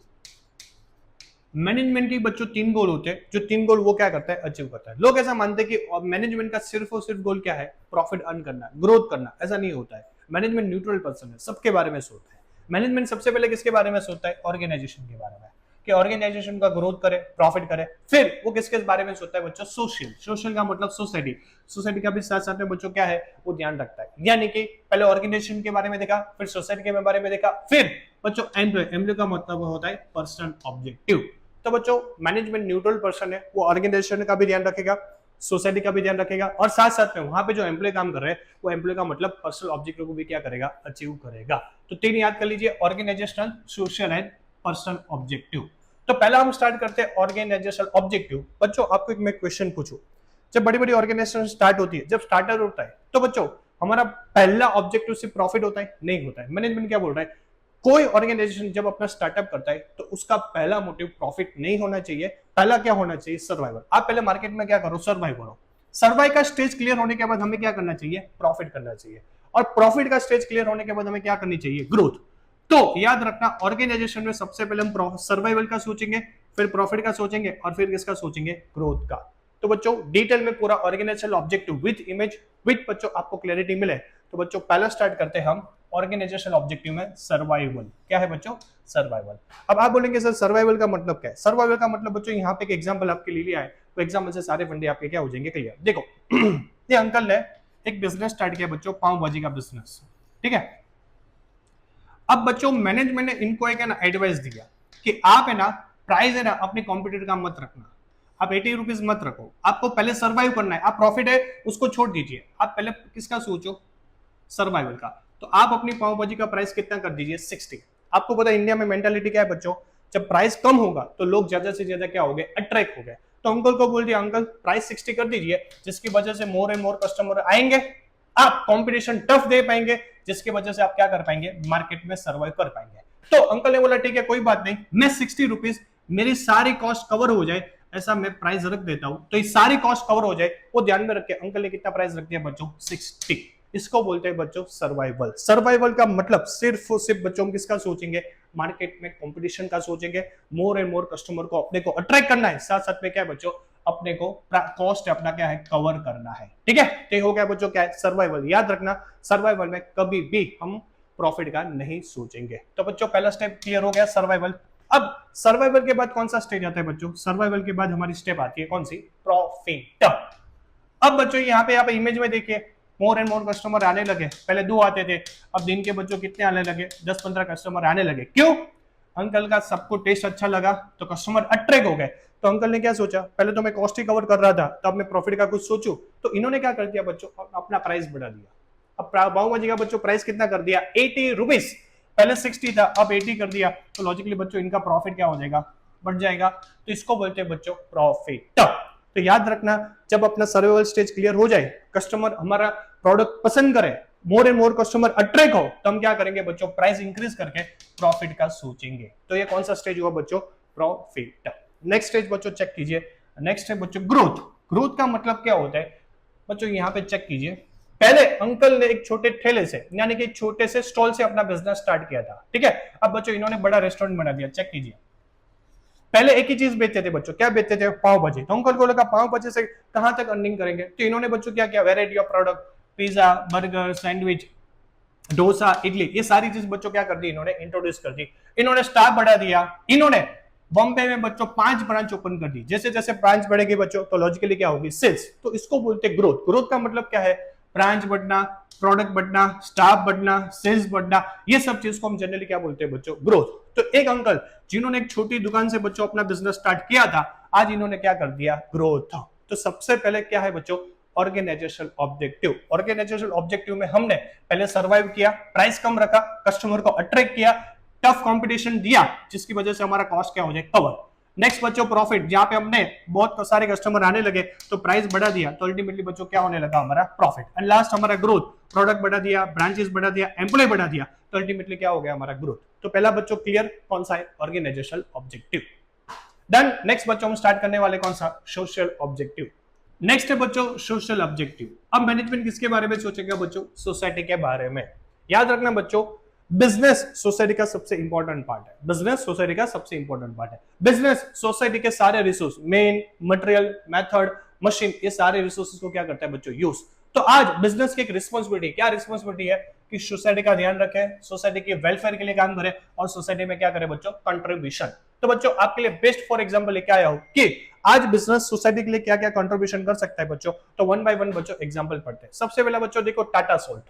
मैनेजमेंट की बच्चों 3 गोल होते हैं, जो 3 गोल वो क्या करता है, अचीव करता है। लोग ऐसा मानते हैं कि मैनेजमेंट का सिर्फ और सिर्फ गोल क्या है, प्रॉफिट अर्न करना, ग्रोथ करना। ऐसा नहीं होता है। मैनेजमेंट न्यूट्रल पर्सन है, सबके बारे में सोचता है। मैनेजमेंट सबसे पहले किसके बारे में सोचता है, ऑर्गेनाइजेशन के बारे में, कि ऑर्गेनाइजेशन का ग्रोथ करे, प्रॉफिट करे। फिर वो किसके बारे में सोचता है बच्चों, सोशल। सोशल का मतलब सोसाइटी। सोसाइटी का भी साथ साथ में बच्चों क्या है, वो ध्यान रखता है। यानी कि पहले ऑर्गेनाइजेशन के बारे में देखा, फिर सोसाइटी के बारे में देखा, फिर बच्चों एम्प्लॉय। एम्प्लॉय का मतलब होता है पर्सनल ऑब्जेक्टिव। तो बच्चों मैनेजमेंट न्यूट्रल पर्सन है, वो ऑर्गेनाइजेशन का भी ध्यान रखेगा, सोसाइटी का भी ध्यान रखेगा, और साथ साथ में वहां पे जो एम्प्लॉय काम कर रहे हैं वो एम्प्लॉय का मतलब पर्सनल ऑब्जेक्टिव को भी क्या करेगा, अचीव करेगा। तो 3 याद कर लीजिए, organisational, social and personal objective. तो पहला हम स्टार्ट करते हैं ऑर्गेनाइजेशनल ऑब्जेक्टिव। बच्चों आपको एक मैं क्वेश्चन पूछूं, जब बड़ी बड़ी ऑर्गेनाइजेशन स्टार्ट होती है, जब स्टार्टर होता है, तो बच्चों हमारा पहला ऑब्जेक्टिव सिर्फ प्रॉफिट होता है, नहीं होता है। मैनेजमेंट क्या बोल रहा है, कोई ऑर्गेनाइजेशन जब अपना स्टार्टअप करता है तो उसका पहला मोटिव प्रॉफिट नहीं होना चाहिए, पहला क्या होना चाहिए, सर्वाइवल। आप पहले मार्केट में क्या करो, सर्वाइव करो। सर्वाइव का स्टेज क्लियर होने के बाद हमें क्या करना चाहिए, प्रॉफिट करना चाहिए, और प्रॉफिट का स्टेज क्लियर होने के बाद हमें क्या करनी चाहिए, ग्रोथ। तो याद रखना ऑर्गेनाइजेशन में सबसे पहले हम सर्वाइवल का सोचेंगे, फिर प्रॉफिट का सोचेंगे, और फिर किसका सोचेंगे, ग्रोथ का। तो बच्चों डिटेल में पूरा organisational objective with image with बच्चों आपको क्लैरिटी मिले, तो बच्चों पहला स्टार्ट करते हैं हम ऑर्गेनाइजेशनल ऑब्जेक्टिव में सर्वाइवल। क्या है बच्चों, सर्वाइवल। अब आप बोलेंगे सर सर्वाइवल का मतलब क्या है। सर्वाइवल का मतलब बच्चों यहाँ पे एक एग्जांपल आपके लिए लिया है, तो एग्जांपल से सारे फंडे आपके क्या हो जाएंगे, क्लियर। देखो ये अंकल ने एक बिजनेस स्टार्ट किया बच्चों, पाव भाजी का बिजनेस। ठीक है, अब बच्चों मैनेजमेंट ने इनको एक एडवाइस दिया कि आप है ना प्राइस है ना अपने कॉम्पिटिटर का मत रखना, आप 80 रुपीज मत रखो, आपको पहले सर्वाइव करना है। आप प्रॉफिट है उसको छोड़ दीजिए, आप पहले किसका सोचो, सर्वाइवल का। तो आप अपनी पाव भाजी का प्राइस कितना कर दीजिए, 60। आपको पता है इंडिया में मेंटालिटी क्या है बच्चों, जब प्राइस कम होगा तो लोग ज्यादा से ज्यादा क्या हो गए, अट्रैक्ट हो गए। तो अंकल को बोल दिया अंकल प्राइस 60 कर दीजिए, जिसकी वजह से मोर एंड मोर कस्टमर आएंगे, आप कंपटीशन टफ दे पाएंगे, जिसकी वजह से आप क्या कर पाएंगे, मार्केट में सर्वाइव कर पाएंगे। तो अंकल ने बोला ठीक है कोई बात नहीं, मैं 60 रुपीज मेरी सारी कॉस्ट कवर हो जाए ऐसा मैं प्राइस रख देता हूं। तो ये सारी कॉस्ट कवर हो जाए वो ध्यान में रख के अंकल ने कितना प्राइस रख दिया बच्चों, 60। इसको बोलते हैं बच्चों सर्वाइवल। सर्वाइवल का मतलब सिर्फ और सिर्फ बच्चों हम किसका सोचेंगे, मार्केट में कंपटीशन का सोचेंगे, मोर एंड मोर कस्टमर को अपने को अट्रैक्ट करना है, साथ साथ में क्या है बच्चों, अपने को कॉस्ट अपना क्या है कवर करना है। ठीक है, तो ये हो गया बच्चों क्या है सर्वाइवल। याद रखना सर्वाइवल में कभी भी हम प्रॉफिट का नहीं सोचेंगे। तो बच्चों पहला स्टेप क्लियर हो गया सर्वाइवल। अब सर्वाइवल के बाद कौन सा स्टेज आता है बच्चों, सर्वाइवल के बाद हमारी स्टेप आती है कौन सी, प्रॉफिट। अब बच्चों यहाँ पे इमेज में देखिए मोर एंड मोर कस्टमर आने लगे, पहले 2 आते थे, अब दिन के बच्चों कितने आने लगे, 10-15 कस्टमर आने लगे। क्यों, अंकल का सबको टेस्ट अच्छा लगा तो कस्टमर अट्रैक्ट हो गए। तो अंकल ने क्या सोचा, पहले तो मैं कॉस्ट ही कवर कर रहा था, तब मैं प्रॉफिट का कुछ सोचूं, तो इन्होंने क्या कर दिया बच्चों, अपना प्राइस बढ़ा दिया। अब पाव भाजी का बच्चों प्राइस कितना कर दिया, 80 रुपीज, पहले 60 था अब 80 कर दिया, तो लॉजिकली बच्चों इनका प्रॉफिट क्या हो जाएगा, बढ़ जाएगा। तो इसको बोलते हैं बच्चों प्रॉफिट। तो याद रखना जब अपना सर्वाइवल स्टेज क्लियर हो जाए, कस्टमर हमारा प्रोडक्ट पसंद करे, more and more customer attract हो, तो हम क्या करेंगे बच्चों, प्राइस इंक्रीज करके प्रॉफिट का सोचेंगे। तो ये कौन सा स्टेज हुआ बच्चों, प्रॉफिट। नेक्स्ट स्टेज बच्चों चेक कीजिए, नेक्स्ट है बच्चों ग्रोथ। ग्रोथ का मतलब क्या होता है बच्चों, यहाँ पे चेक कीजिए, पहले अंकल ने एक छोटे ठेले से यानी कि छोटे से स्टॉल से अपना बिजनेस स्टार्ट किया था। ठीक है, अब बच्चों इन्होंने बड़ा रेस्टोरेंट बना दिया। चेक कीजिए, पहले एक ही चीज बेचते थे बच्चों, क्या बेचते थे, पाव भाजी। तो अंकल को लगा पाव भाजी से कहां तक अर्निंग करेंगे, तो इन्होंने बच्चों क्या किया, variety of product, pizza, burger, sandwich, dosa, idli, ये सारी चीज बच्चों क्या कर दी, इन्होंने इंट्रोड्यूस कर दी। इन्होंने स्टाफ बढ़ा दिया, इन्होंने बॉम्बे में बच्चों 5 ब्रांच ओपन कर दी। जैसे जैसे ब्रांच बढ़ेगी बच्चों तो लॉजिकली क्या होगी, सेल्स। तो इसको बोलते हैं ग्रोथ। ग्रोथ का मतलब क्या है, ब्रांच बढ़ना, प्रोडक्ट बढ़ना, स्टाफ बढ़ना, सेल्स बढ़ना, ये सब चीज को हम जनरली क्या बोलते हैं बच्चों, ग्रोथ। तो एक अंकल जिन्होंने एक छोटी दुकान से बच्चों अपना बिजनेस स्टार्ट किया था, आज इन्होंने क्या कर दिया, ग्रोथ। तो सबसे पहले क्या है बच्चों, ऑर्गेनाइजेशनल ऑब्जेक्टिव। ऑर्गेनाइजेशनल ऑब्जेक्टिव में हमने पहले सर्वाइव किया, प्राइस कम रखा, कस्टमर को अट्रैक्ट किया, टफ कंपटीशन दिया, जिसकी वजह से हमारा कॉस्ट क्या हो जाए, कवर। नेक्स्ट बच्चों प्रॉफिट, जहां पे हमने बहुत सारे कस्टमर आने लगे तो प्राइस बढ़ा दिया, तो अल्टीमेटली बच्चों क्या होने लगा, हमारा प्रॉफिट। एंड लास्ट हमारा ग्रोथ, प्रोडक्ट बढ़ा दिया, ब्रांचेस बढ़ा दिया, एम्प्लॉय बढ़ा दिया, तो अल्टीमेटली क्या हो गया, हमारा ग्रोथ। तो पहला बच्चों क्लियर कौन सा है, ऑर्गेनाइजेशनल ऑब्जेक्टिव। डन। नेक्स्ट बच्चों हम स्टार्ट करने वाले कौन सा, सोशल ऑब्जेक्टिव। नेक्स्ट है बच्चों सोशल ऑब्जेक्टिव। अब मैनेजमेंट किसके बारे में सोचेगा बच्चों, सोसाइटी के बारे में। याद रखना बच्चों, बिजनेस सोसाइटी का सबसे इंपॉर्टेंट पार्ट है। बिजनेस सोसाइटी का सबसे इंपॉर्टेंट पार्ट है। बिजनेस सोसाइटी के सारे resource, main, material, method, machine, ये सारे रिसोर्सेज को क्या करता है बच्चों, यूज। तो आज बिजनेस की एक रिस्पॉन्सिबिलिटी, क्या रिस्पॉन्सिबिलिटी है कि सोसाइटी का ध्यान रखे, सोसाइटी के वेलफेयर के लिए काम करे और सोसाइटी में क्या करे बच्चों, कंट्रीब्यूशन। तो बच्चों आपके लिए बेस्ट फॉर एग्जांपल लेके आया हूं कि आज बिजनेस सोसाइटी के लिए क्या क्या कंट्रीब्यूशन कर सकता है बच्चों। तो 1 बाय 1 बच्चों एग्जांपल पढ़ते हैं। सबसे पहला बच्चों देखो टाटा सोल्ट।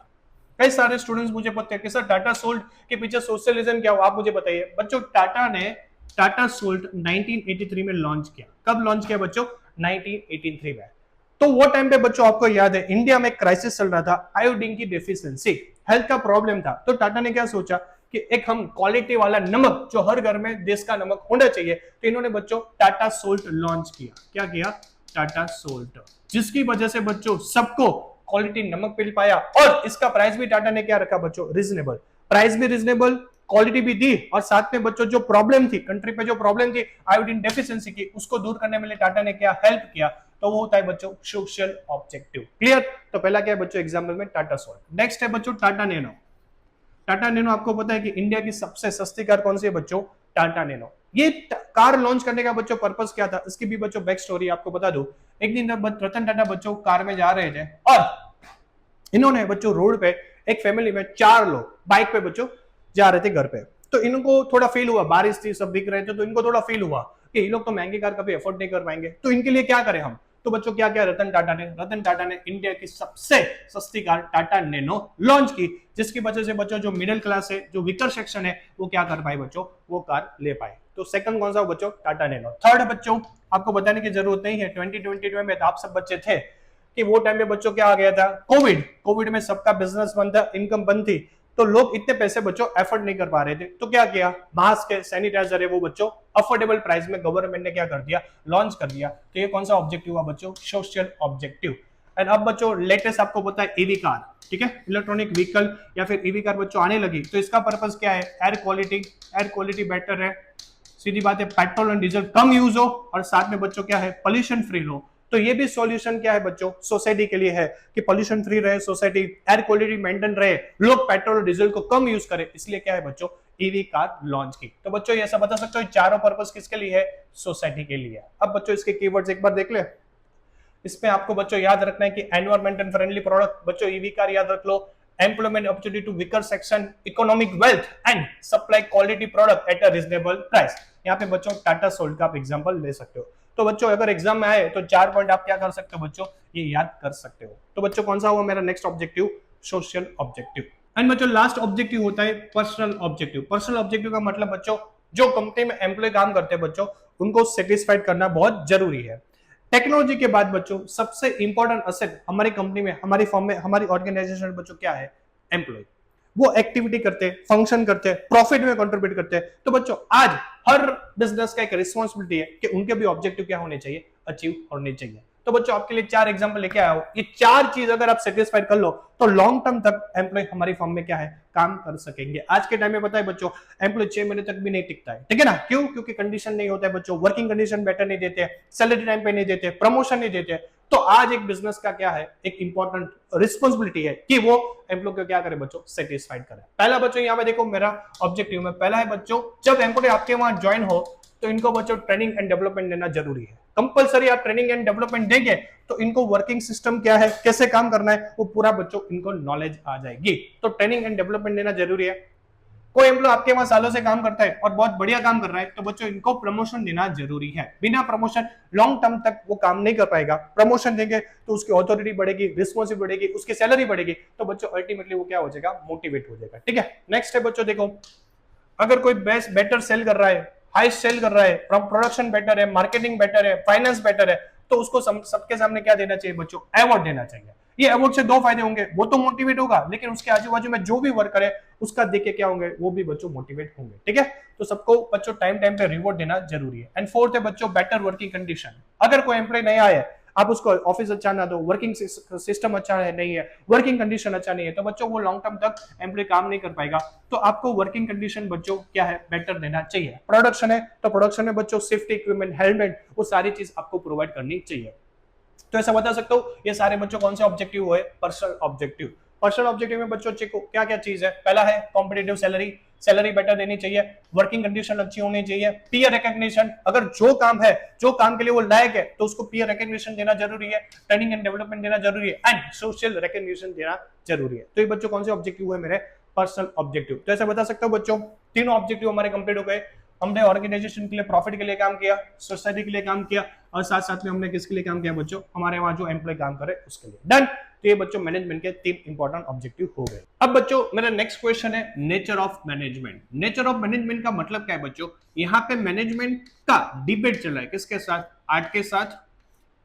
कई सारे स्टूडेंट्स मुझे पता है कि सर टाटा सोल्ट के पीछे सोशलिज्म क्या हो, आप मुझे बताइए। बच्चों टाटा ने टाटा सोल्ट 1983 में लॉन्च किया। कब लॉन्च किया बच्चों, 1983 में। तो वो टाइम पे बच्चों आपको याद है इंडिया में क्राइसिस चल रहा था, आयोडीन की डेफिशिएंसी, हेल्थ का प्रॉब्लम था। तो टाटा ने क्या सोचा कि एक हम क्वालिटी वाला नमक जो हर घर में देश का नमक होना चाहिए, तो इन्होंने बच्चों टाटा सोल्ट लॉन्च किया। क्या किया, टाटा सोल्ट, जिसकी वजह से बच्चों सबको क्वालिटी नमक मिल पाया। और इसका प्राइस भी टाटा ने क्या रखा बच्चों, रीजनेबल। प्राइस भी रीजनेबल, क्वालिटी भी दी, और साथ में बच्चों जो प्रॉब्लम थी कंट्री पे, जो प्रॉब्लम थी आयोडीन डेफिशिएंसी की, उसको दूर करने में टाटा ने क्या हेल्प किया। तो वो होता है बच्चों सोशल ऑब्जेक्टिव। क्लियर। तो पहला क्या है बच्चों एग्जांपल में टाटा सोल्ट। नेक्स्ट है बच्चों टाटा नैनो। टाटा नैनो आपको पता है कि इंडिया की सबसे सस्ती कार कौन सी है बच्चों, टाटा नैनो। ये कार लॉन्च करने का बच्चों पर्पस क्या था, इसकी भी बच्चों बैक स्टोरी आपको बता दूं। एक दिन रतन टाटा बच्चों कार में जा रहे थे और इन्होंने बच्चों रोड पे एक फैमिली में 4 लोग बाइक पे बच्चों जा रहे थे घर पे। तो इनको थोड़ा फील हुआ, बारिश थी, सब दिख रहे थे, तो इनको थोड़ा फील हुआ कि ये लोग तो महंगी कार कभी अफोर्ड नहीं कर पाएंगे, तो इनके लिए क्या करें हम। तो बच्चों क्या किया रतन टाटा ने इंडिया की सबसे सस्ती कार टाटा नैनो लॉन्च की, जिसकी वजह से बच्चों जो मिडिल क्लास है, जो वीकर सेक्शन है, वो क्या कर पाए बच्चों, वो कार ले पाए। तो सेकंड कौन सा बच्चों, टाटा नैनो। थर्ड बच्चों आपको बताने की जरूरत नहीं है, 2022 में आप सब बच्चे थे कि वो टाइम पे बच्चों क्या आ गया था, कोविड में सबका बिजनेस बंद था, इनकम बंद थी, तो लोग इतने पैसे बच्चों एफोर्ड नहीं कर पा रहे थे। तो क्या किया, मास्क के सैनिटाइजर है वो बच्चों अफोर्डेबल प्राइस में गवर्नमेंट ने क्या कर दिया, लॉन्च कर दिया। तो ये कौन सा ऑब्जेक्टिव हुआ बच्चों, सोशल ऑब्जेक्टिव। एंड अब बच्चों लेटेस्ट आपको पता है ईवी कार, ठीक है, इलेक्ट्रॉनिक व्हीकल या फिर ईवी कार बच्चों आने लगी। तो इसका पर्पस क्या है, एयर क्वालिटी बेटर है, सीधी बात है, petrol and diesel come use हो, और साथ में बच्चों क्या है, पोल्यूशन फ्री हो। तो ये भी सॉल्यूशन क्या है बच्चों, सोसाइटी के लिए है कि पोल्यूशन फ्री रहे सोसाइटी, एयर क्वालिटी मेंटेन रहे, लोग पेट्रोल और डीजल को कम यूज करें, इसलिए क्या है बच्चों ईवी कार लॉन्च की। तो बच्चों ये सब बता सकते हो चारों पर्पस किसके लिए है, सोसाइटी के लिए। अब बच्चों इसके कीवर्ड्स एक बार देख ले। इसमें आपको बच्चों याद रखना है कि एनवायरमेंटल फ्रेंडली प्रोडक्ट, बच्चों ईवी कार याद रख लो, employment opportunity to weaker section, economic wealth and supply quality product at a reasonable price. यहाँ पे बच्चों टाटा सोल्ट का आप एग्जांपल ले सकते हो। तो बच्चों अगर एग्जाम में आए तो 4 पॉइंट आप क्या कर सकते हो बच्चों, ये याद कर सकते हो। तो बच्चों कौन सा हुआ मेरा next objective, social objective. And बच्चों लास्ट ऑब्जेक्टिव होता है पर्सनल ऑब्जेक्टिव। पर्सनल ऑब्जेक्टिव का मतलब बच्चों जो कंपनी में एम्प्लॉय काम करते हैं बच्चों उनको सेटिस्फाइड करना बहुत जरूरी है। टेक्नोलॉजी के बाद बच्चों सबसे इंपॉर्टेंट असेट हमारी कंपनी में, हमारी फर्म में, हमारी ऑर्गेनाइजेशन में बच्चों क्या है, एम्प्लॉय। वो एक्टिविटी करते, फंक्शन करते, प्रॉफिट में कंट्रीब्यूट करते। तो बच्चों आज हर बिजनेस का एक रिस्पॉन्सिबिलिटी है कि उनके भी ऑब्जेक्टिव क्या होने चाहिए, अचीव होने चाहिए। तो बच्चों आपके लिए 4 एग्जांपल लेके आया हूं, ये 4 चीज अगर आप सेटिस्फाइड कर लो तो लॉन्ग टर्म तक एम्प्लॉय हमारी फर्म में क्या है, काम कर सकेंगे। आज के टाइम में पता है बच्चों एम्प्लॉय 6 महीने तक भी नहीं टिकता है, ठीक है ना, क्यों, क्योंकि कंडीशन नहीं होता है बच्चों, वर्किंग कंडीशन बेटर नहीं देते, सैलरी टाइम पे नहीं देते, प्रमोशन नहीं देते। तो आज एक बिजनेस का क्या है, एक इंपॉर्टेंट रिस्पॉन्सिबिलिटी है कि वो एम्प्लॉय को क्या करे बच्चों, सेटिस्फाइड करे। पहला बच्चों यहाँ पे देखो मेरा ऑब्जेक्टिव में पहला है बच्चों, जब एम्प्लॉय आपके वहां ज्वाइन हो तो इनको बच्चों ट्रेनिंग एंड डेवलपमेंट देना जरूरी है। कंपलसरी आप ट्रेनिंग एंड डेवलपमेंट देंगे तो इनको वर्किंग सिस्टम क्या है, कैसे काम करना है, वो पूरा बच्चों इनको नॉलेज आ जाएगी। तो ट्रेनिंग एंड डेवलपमेंट देना जरूरी है। कोई एम्प्लॉय आपके वहां सालों से काम करता है और बहुत बढ़िया काम कर रहा है तो बच्चों इनको प्रमोशन देना जरूरी है। बिना प्रमोशन लॉन्ग टर्म तक वो काम नहीं कर पाएगा। प्रमोशन देंगे तो उसकी ऑथोरिटी बढ़ेगी, रिस्पॉन्सिबिलिटी बढ़ेगी, उसकी सैलरी बढ़ेगी, तो बच्चों अल्टीमेटली वो क्या हो जाएगा, मोटिवेट हो जाएगा। ठीक है, नेक्स्ट है बच्चों देखो, अगर कोई बेस्ट बेटर सेल कर रहा है, हाई सेल कर रहा है, प्रोडक्शन बेटर है, मार्केटिंग बेटर है, फाइनेंस बेटर है, तो उसको सबके सामने क्या देना चाहिए बच्चों, अवार्ड देना चाहिए। ये अवार्ड से 2 फायदे होंगे, वो तो मोटिवेट होगा लेकिन उसके आजू बाजू में जो भी वर्क करे उसका देख के क्या होंगे, वो भी बच्चों मोटिवेट होंगे। ठीक है, तो सबको बच्चों टाइम टाइम पे रिवॉर्ड देना जरूरी है। एंड फोर्थ है बच्चों बेटर वर्किंग कंडीशन। अगर कोई एम्प्लॉय नया है, आप उसको ऑफिस अच्छा ना दो, वर्किंग सिस्टम अच्छा है नहीं है, वर्किंग कंडीशन अच्छा नहीं है, तो बच्चों वो लॉन्ग टर्म तक एम्प्लॉय काम नहीं कर पाएगा। तो आपको वर्किंग कंडीशन बच्चों क्या है, बेटर देना चाहिए। प्रोडक्शन है तो प्रोडक्शन में बच्चों सेफ्टी इक्विपमेंट, हेलमेट, वो सारी चीज आपको प्रोवाइड करनी चाहिए। तो ऐसा बता सकता हूँ ये सारे बच्चों कौन से ऑब्जेक्टिव हुए, पर्सनल ऑब्जेक्टिव। पर्सनल ऑब्जेक्टिव में बच्चों को क्या क्या चीज है, पहला है कॉम्पिटिटिव सैलरी, सैलरी बेटर देनी चाहिए, वर्किंग कंडीशन अच्छी होनी चाहिए, पीयर रिकॉग्निशन, अगर जो काम है, जो काम के लिए वो लायक है तो उसको पीयर रिकॉग्निशन देना जरूरी है, ट्रेनिंग एंड डेवलपमेंट देना जरूरी है, एंड सोशल रिकॉग्निशन देना जरूरी है। तो ये बच्चों कौन से ऑब्जेक्टिव हुए मेरे, पर्सनल ऑब्जेक्टिव। तो ऐसा बता सकता हूँ बच्चों तीनों ऑब्जेक्टिव हमारे कंप्लीट हो गए। हमने ऑर्गेनाइजेशन के लिए, प्रॉफिट के लिए काम किया, सोसाइटी के लिए काम किया, और साथ साथ में हमने किसके लिए काम किया बच्चों, हमारे वहां जो एम्प्लॉय काम करे उसके लिए। डन। तो ये बच्चों मैनेजमेंट के 3 इंपॉर्टेंट ऑब्जेक्टिव हो गए। अब बच्चों मेरा नेक्स्ट क्वेश्चन है nature of management. Nature of management का मतलब क्या है बच्चों, यहाँ पे मैनेजमेंट का डिबेट चल रहा है किसके साथ, आर्ट के साथ,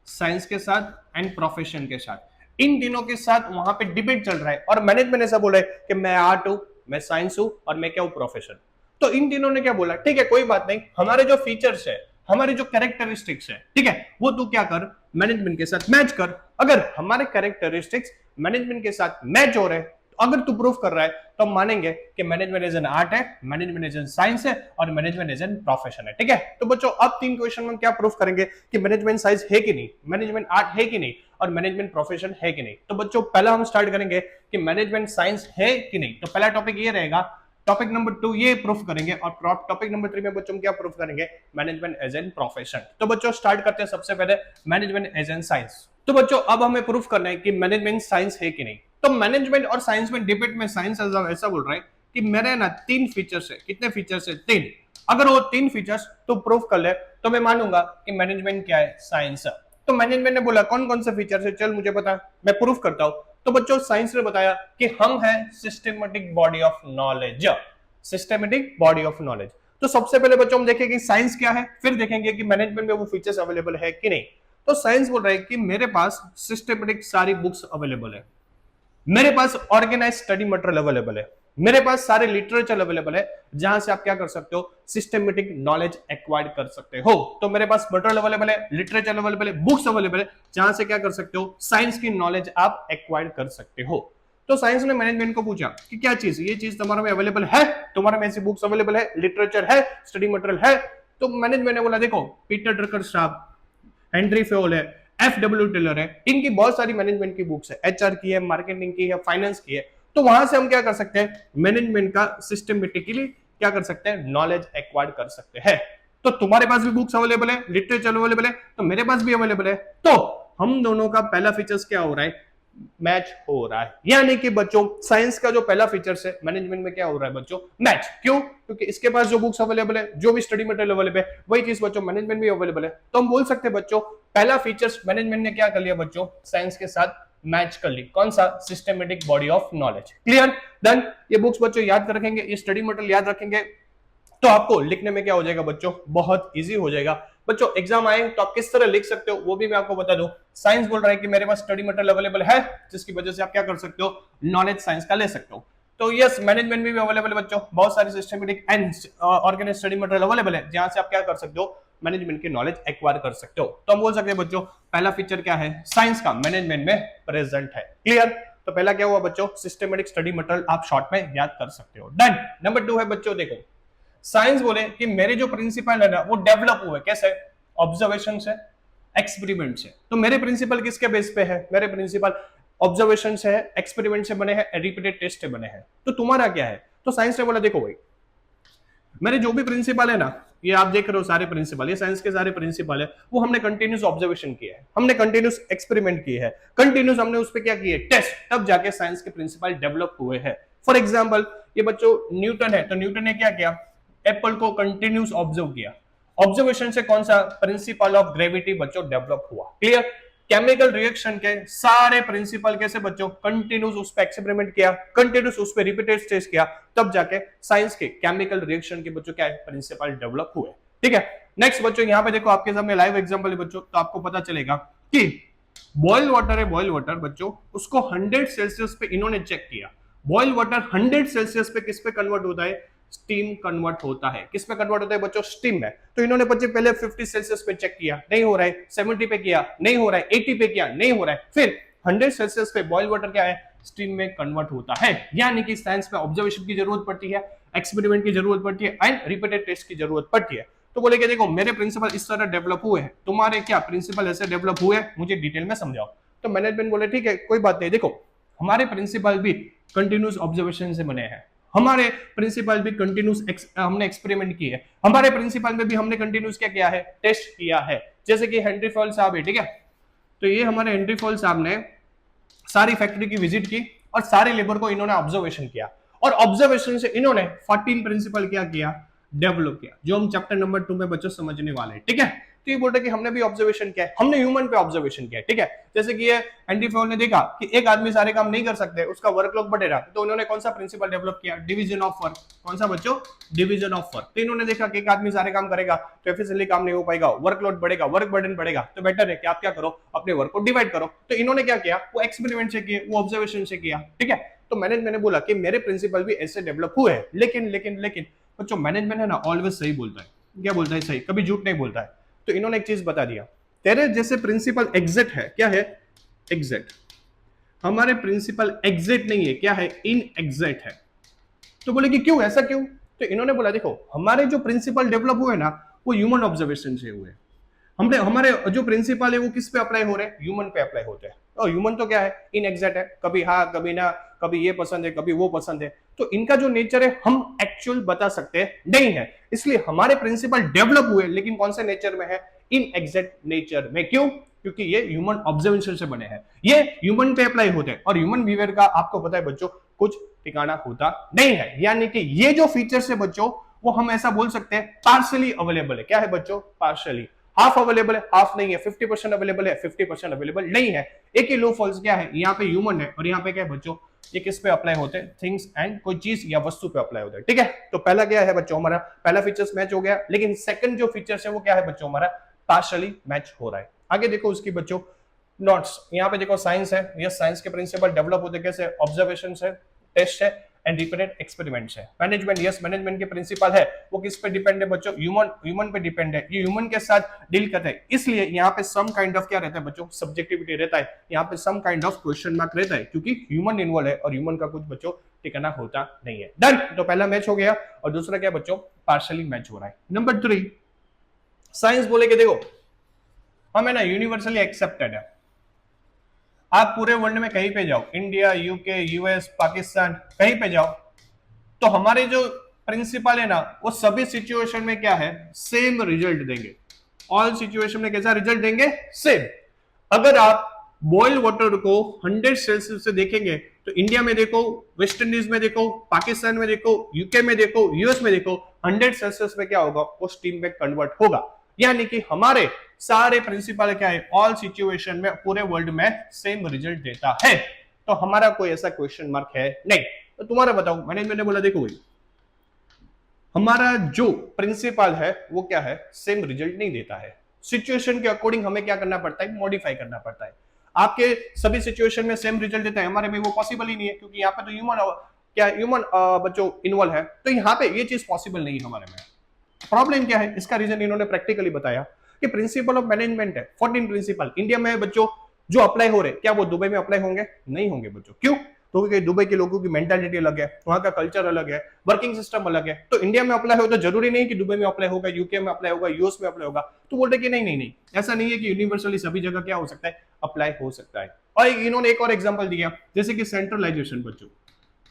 साइंस के साथ एंड प्रोफेशन के साथ। इन तीनों के साथ वहां पे डिबेट चल रहा है और मैनेजमेंट ऐसा बोला है कि मैं आर्ट हूं, मैं साइंस हूं और मैं क्या हूं, प्रोफेशन। तो इन तीनों ने क्या बोला, ठीक है कोई बात नहीं, हमारे जो फीचर्स है, हमारे जो कैरेक्टरिस्टिक्स है, ठीक है, वो तू क्या कर, मैनेजमेंट के साथ मैच कर। अगर हमारे कैरेक्टरिस्टिक्स मैनेजमेंट के साथ मैच हो रहे, तो अगर तू प्रूफ कर रहा है तो हम मानेंगे कि मैनेजमेंट एज एन आर्ट है, मैनेजमेंट एज एन साइंस है और मैनेजमेंट एज एन प्रोफेशन है। ठीक है, तो बच्चों अब 3 क्वेश्चन में क्या प्रूफ करेंगे कि मैनेजमेंट साइंस है कि नहीं, मैनेजमेंट आर्ट है कि नहीं और मैनेजमेंट प्रोफेशन है कि नहीं। तो बच्चों पहला हम स्टार्ट करेंगे कि मैनेजमेंट साइंस है कि नहीं। तो पहला टॉपिक ये रहेगा, टॉपिक नंबर 2 ये प्रूफ करेंगे, और टॉपिक नंबर 3 में बच्चों क्या प्रूफ करेंगे, मैनेजमेंट एज एन प्रोफेशन। तो बच्चों स्टार्ट करते हैं सबसे पहले मैनेजमेंट एज एन साइंस। तो बच्चों अब हमें प्रूफ करना है कि मैनेजमेंट साइंस है कि नहीं। तो मैनेजमेंट और साइंस में डिबेट में साइंस ऐसा बोल रहा है कि मेरे ना 3 फीचर्स है। कितने फीचर्स है, 3। अगर वो 3 फीचर्स तो प्रूफ कर ले तो मैं मानूंगा कि मैनेजमेंट क्या है, साइंस है। तो मैनेजमेंट ने बोला कौन कौन से फीचर्स है, चल मुझे बता, मैं प्रूफ करता हूं। तो बच्चों साइंस ने बताया कि हम है systematic body of knowledge, systematic body of knowledge. तो सबसे पहले बच्चों हम देखेंगे साइंस क्या है, फिर देखेंगे कि मैनेजमेंट में वो फीचर्स अवेलेबल है कि नहीं। तो साइंस बोल रहा है कि मेरे पास सिस्टमेटिक सारी बुक्स अवेलेबल है, मेरे पास ऑर्गेनाइज स्टडी मटेरियल अवेलेबल है, मेरे पास सारे लिटरेचर अवेलेबल है जहां से आप क्या कर सकते हो, सिस्टमेटिक नॉलेज एक्वायर्ड कर सकते हो। तो मेरे पास मटेरियल अवेलेबल है, लिटरेचर अवेलेबल है, बुक्स अवेलेबल है जहां से क्या कर सकते हो, साइंस की नॉलेज आप एक्वायर्ड कर सकते हो। तो साइंस ने मैनेजमेंट को पूछा कि क्या चीज, ये चीज तुम्हारे में अवेलेबल है, तुम्हारे में ऐसी बुक्स अवेलेबल है, लिटरेचर है, स्टडी मटेरियल है। तो मैनेजमेंट ने बोला देखो पीटर ड्रकर साहब, हेनरी फेल है, FW टेलर है, इनकी बहुत सारी मैनेजमेंट की बुक्स है, HR की है, मार्केटिंग की है, फाइनेंस की है। तो वहां से हम क्या कर सकते हैं, मैनेजमेंट का सिस्टमेटिकली क्या कर सकते हैं, नॉलेज एक्वायर्ड कर सकते हैं। तो तुम्हारे पास भी बुक्स अवेलेबल है, लिटरेचर अवेलेबल है, तो मेरे पास भी अवेलेबल है। तो हम दोनों का पहला फीचर्स क्या हो रहा है, मैच हो रहा है। यानी कि बच्चों साइंस का जो पहला फीचर्स है मैनेजमेंट में क्या हो रहा है बच्चों, मैच। क्यों? क्योंकि इसके पास जो बुक्स अवेलेबल है, जो भी स्टडी मटेरियल अवेलेबल है, वही चीज बच्चों मैनेजमेंट भी अवेलेबल है। तो हम बोल सकते हैं बच्चों पहला फीचर्स मैनेजमेंट ने क्या कर लिया बच्चों, साइंस के साथ मैच कर ली। कौन सा? Systematic body of knowledge. Clear? Then ये बुक्स बच्चों याद रखेंगे, ये स्टडी मटेरियल याद रखेंगे, तो आपको लिखने में क्या हो जाएगा बच्चों, बहुत इजी हो जाएगा। बच्चों एग्जाम आए तो आप किस तरह लिख सकते हो वो भी मैं आपको बता दूं। साइंस बोल रहा है कि मेरे पास स्टडी मटेरियल अवेलेबल है, जिसकी वजह से आप क्या कर सकते हो, नॉलेज साइंस का ले सकते हो। तो यस, मैनेजमेंट में भी अवेलेबल है बच्चों, बहुत सारी systematic and organised study material available है, जहां से आप क्या कर सकते हो, मैनेजमेंट की नॉलेज एक्वायर कर सकते हो। तो हम बोल सकते हैं बच्चों पहला फीचर क्या है, साइंस का मैनेजमेंट में प्रेजेंट है। क्लियर? तो पहला क्या हुआ बच्चों, सिस्टमेटिक स्टडी मटेरियल आप शॉर्ट में याद कर सकते हो। डन। नंबर 2 है बच्चों, देखो साइंस बोले कि मेरे जो प्रिंसिपल है ना वो डेवलप हुए कैसे, ऑब्जर्वेशन से, एक्सपेरिमेंट से। तो मेरे प्रिंसिपल किसके बेस पे है, मेरे प्रिंसिपल ऑब्जर्वेशन से है, एक्सपेरिमेंट से बने हैं, रिपीटेड टेस्ट से बने हैं। तो तुम्हारा क्या है? तो साइंस ने बोला देखो भाई मेरे जो भी प्रिंसिपल है ना, ये आप देख रहे हो सारे प्रिंसिपल, ये साइंस के सारे प्रिंसिपल है, वो हमने कंटिन्यूस ऑब्जर्वेशन किया है, हमने कंटिन्यूस एक्सपेरिमेंट किए है, कंटिन्यूस हमने उस पर क्या किए, टेस्ट, तब जाके साइंस के प्रिंसिपल डेवलप हुए हैं। फॉर एग्जाम्पल ये बच्चों न्यूटन है, तो न्यूटन ने क्या किया, एप्पल को कंटिन्यूस ऑब्जर्व किया, ऑब्जर्वेशन से कौन सा, प्रिंसिपल ऑफ ग्रेविटी बच्चों डेवलप हुआ। क्लियर? केमिकल रिएक्शन के सारे प्रिंसिपल कैसे बच्चों, कंटिन्यूस उस पर एक्सपेरिमेंट किया, कंटिन्यूस उस पर रिपीटेड टेस्ट किया, तब जाके साइंस के केमिकल रिएक्शन के बच्चों क्या है, प्रिंसिपल डेवलप हुए। ठीक है? नेक्स्ट बच्चों यहां पे देखो आपके सामने लाइव एग्जांपल है बच्चों, तो आपको पता चलेगा कि बॉइल वाटर है, बॉइल वाटर बच्चों उसको 100 सेल्सियस पे इन्होंने चेक किया। बॉइल वाटर 100 सेल्सियस पे किस पे कन्वर्ट होता है, स्टीम कन्वर्ट होता है। किस में कन्वर्ट होता है बच्चों, स्टीम में। तो इन्होंने बच्चे पहले 50 सेल्सियस पे चेक किया, नहीं हो रहा है, 70 पे किया, नहीं हो रहा है, 80 पे किया, नहीं हो रहा है, फिर 100 सेल्सियस पे बॉइल वाटर क्या है, स्टीम में कन्वर्ट होता है। यानी कि साइंस में ऑब्जर्वेशन की जरूरत पड़ती है, एक्सपेरिमेंट की जरूरत पड़ती है एंड रिपीटेड टेस्ट की जरूरत पड़ती है। तो बोले कि देखो मेरे प्रिंसिपल इस तरह डेवलप हुए हैं, तुम्हारे क्या प्रिंसिपल ऐसे डेवलप हुए, मुझे डिटेल में समझाओ। तो मैनेजमेंट बोले ठीक है कोई बात नहीं, देखो हमारे प्रिंसिपल भी कंटिन्यूस ऑब्जर्वेशन से बने हैं, हमारे प्रिंसिपल भी कंटिन्यूस हमने एक्सपेरिमेंट किए, हमारे प्रिंसिपल में भी हमने कंटिन्यूस क्या किया है, टेस्ट किया है। जैसे कि हेनरी फॉल साहब है, ठीक है, तो ये हमारे हेनरी फॉल साहब ने सारी फैक्ट्री की विजिट की और सारे लेबर को इन्होंने ऑब्जर्वेशन किया, और ऑब्जर्वेशन से इन्होंने 14 प्रिंसिपल क्या किया, डेवलप किया, जो हम चैप्टर नंबर 2 में बच्चों समझने वाले हैं। ठीक है? तो ये बोल रहे कि हमने भी ऑब्जर्वेशन किया है, हमने ह्यूमन पे ऑब्जर्वेशन किया है। ठीक है? जैसे कि ये एंडी फॉल ने देखा कि एक आदमी सारे काम नहीं कर सकते, उसका वर्कलोड बढ़ेगा, तो उन्होंने कौन सा प्रिंसिपल डेवलप किया, डिवीजन ऑफ वर्क। कौन सा बच्चों, डिवीजन ऑफ वर्क। तो इन्होंने देखा कि एक आदमी सारे काम करेगा तो एफिशिएंटली काम नहीं हो पाएगा, वर्कलोड बढ़ेगा, वर्क बर्डन बढ़ेगा, तो बेटर है कि आप क्या करो, अपने वर्क को डिवाइड करो। तो इन्होंने क्या किया, वो एक्सपेरिमेंट से किए, वो ऑब्जर्वेशन से किया। ठीक है? तो मैनेजमेंट ने बोला कि मेरे प्रिंसिपल भी ऐसे डेवलप हुए हैं, लेकिन लेकिन लेकिन बच्चों मैनेजमेंट है ना ऑलवेज सही बोलता है। क्या बोलता है, सही, कभी झूठ नहीं बोलता है। तो इन्होंने एक चीज बता दिया, तेरे जैसे प्रिंसिपल एग्जिट है, क्या है, एग्जिट, हमारे प्रिंसिपल एग्जिट नहीं है, क्या है, इन एग्जिट है। तो बोले कि क्यों, ऐसा क्यों? तो इन्होंने बोला देखो हमारे जो प्रिंसिपल डेवलप हुए ना वो ह्यूमन ऑब्जर्वेशन से हुए, हमने हमारे जो प्रिंसिपल है वो किस पे अप्लाई हो रहे हैं, ह्यूमन पे अप्लाई होते हैं। और ह्यूमन तो क्या है, इन एग्जैक्ट है, कभी हाँ कभी ना, कभी ये पसंद है कभी वो पसंद है। तो इनका जो नेचर है हम एक्चुअल बता सकते नहीं है, इसलिए हमारे प्रिंसिपल डेवलप हुए, लेकिन कौन से नेचर में है, इन एग्जैक्ट नेचर में। क्यों? क्योंकि ये ह्यूमन ऑब्जर्वेशन से बने हैं, ये ह्यूमन पे अप्लाई होते हैं, और ह्यूमन बिहेवियर का आपको पता है बच्चों कुछ ठिकाना होता नहीं है। यानी कि ये जो फीचर्स है बच्चों वो हम ऐसा बोल सकते हैं पार्शियली अवेलेबल है। क्या है बच्चों, पार्शियली, हाफ अवेलेबल है, हाफ नहीं है, 50% अवेलेबल है, 50% अवेलेबल नहीं है। एक ही लो फॉल्स क्या है, यहाँ पे ह्यूमन है और यहाँ पे क्या है बच्चों, ये किस पे अप्लाई होते हैं, थिंग्स एंड कोई चीज या वस्तु पे अप्लाई होता है। ठीक है? तो पहला क्या है बच्चों, हमारा पहला फीचर्स मैच हो गया, लेकिन सेकंड जो फीचर्स है वो क्या है बच्चों, हमारा पार्शियली मैच हो रहा है। आगे देखो उसकी बच्चों नोट्स, यहाँ पे देखो साइंस है, ये साइंस के प्रिंसिपल डेवलप होते कैसे, ऑब्जर्वेशन से, टेस्ट है एंड रिपीटेड एक्सपेरिमेंट्स है। मैनेजमेंट, यस मैनेजमेंट के प्रिंसिपल है वो किस पे डिपेंड है बच्चों, ह्यूमन पे डिपेंड है, ये ह्यूमन के साथ डील करते हैं, इसलिए यहाँ पे सम काइंड ऑफ क्या रहता है बच्चों, सब्जेक्टिविटी रहता है, यहाँ पे some kind of question mark रहता है, क्योंकि ह्यूमन इन्वॉल्व है और ह्यूमन का कुछ बच्चों ठिकाना होता नहीं है। डन। तो पहला मैच हो गया, और दूसरा क्या बच्चों, पार्शियली मैच हो रहा है। नंबर 3 साइंस बोले कि देखो हम है ना यूनिवर्सली एक्सेप्टेड है। आप पूरे वर्ल्ड में कहीं पे जाओ, इंडिया, यूके, यूएस, पाकिस्तान, कहीं पे जाओ, तो हमारे जो प्रिंसिपल है ना वो सभी सिचुएशन में क्या है, सेम रिजल्ट देंगे। ऑल सिचुएशन में कैसा रिजल्ट देंगे, सेम। अगर आप बॉइल्ड वाटर को 100 सेल्सियस से देखेंगे तो इंडिया में देखो, वेस्ट इंडीज में देखो, पाकिस्तान में देखो, यूके में देखो, यूएस में देखो, 100 सेल्सियस में क्या होगा, वो स्टीम में कन्वर्ट होगा। यानी कि हमारे सारे प्रिंसिपल क्या है, ऑल सिचुएशन में पूरे वर्ल्ड में सेम रिजल्ट देता है। तो हमारा कोई ऐसा क्वेश्चन मार्क है नहीं। तो तुम्हारा बताओ, मैंने बोला देखो भाई, हमारा जो प्रिंसिपल है वो क्या है, सेम रिजल्ट नहीं देता है। सिचुएशन के अकॉर्डिंग हमें क्या करना पड़ता है, मॉडिफाई करना पड़ता है। आपके सभी सिचुएशन में सेम रिजल्ट देता है, हमारे में वो पॉसिबल ही नहीं है, क्योंकि यहाँ पे तो ह्यूमन बच्चों इन्वॉल्व है, तो यहाँ पे ये चीज पॉसिबल नहीं है हमारे में। प्रॉब्लम क्या है, इसका रीजन इन्होंने प्रैक्टिकली बताया कि प्रिंसिपल ऑफ मैनेजमेंट है, 14 प्रिंसिपल इंडिया में है बच्चों, जो अप्लाई हो रहे, क्या वो दुबई में अप्लाई होंगे, नहीं होंगे बच्चों। क्यों, तो क्योंकि दुबई के लोगों की मेंटालिटी अलग है, वहां का कल्चर अलग है, वर्किंग सिस्टम अलग है। तो इंडिया में अप्लाई हो तो जरूरी नहीं कि दुबई में अप्लाई होगा, यूके में अप्लाई होगा, यूएस में अप्लाई होगा। तो बोलते कि नहीं, ऐसा नहीं है कि यूनिवर्सली सभी जगह क्या हो सकता है, अप्लाई हो सकता है। और इन्होंने एक और एग्जाम्पल दिया, जैसे कि सेंट्रलाइजेशन। बच्चों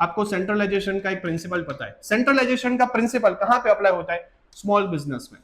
आपको सेंट्रलाइजेशन का एक प्रिंसिपल पता है, सेंट्रलाइजेशन का प्रिंसिपल कहां पे अप्लाई होता है, स्मॉल बिजनेस में।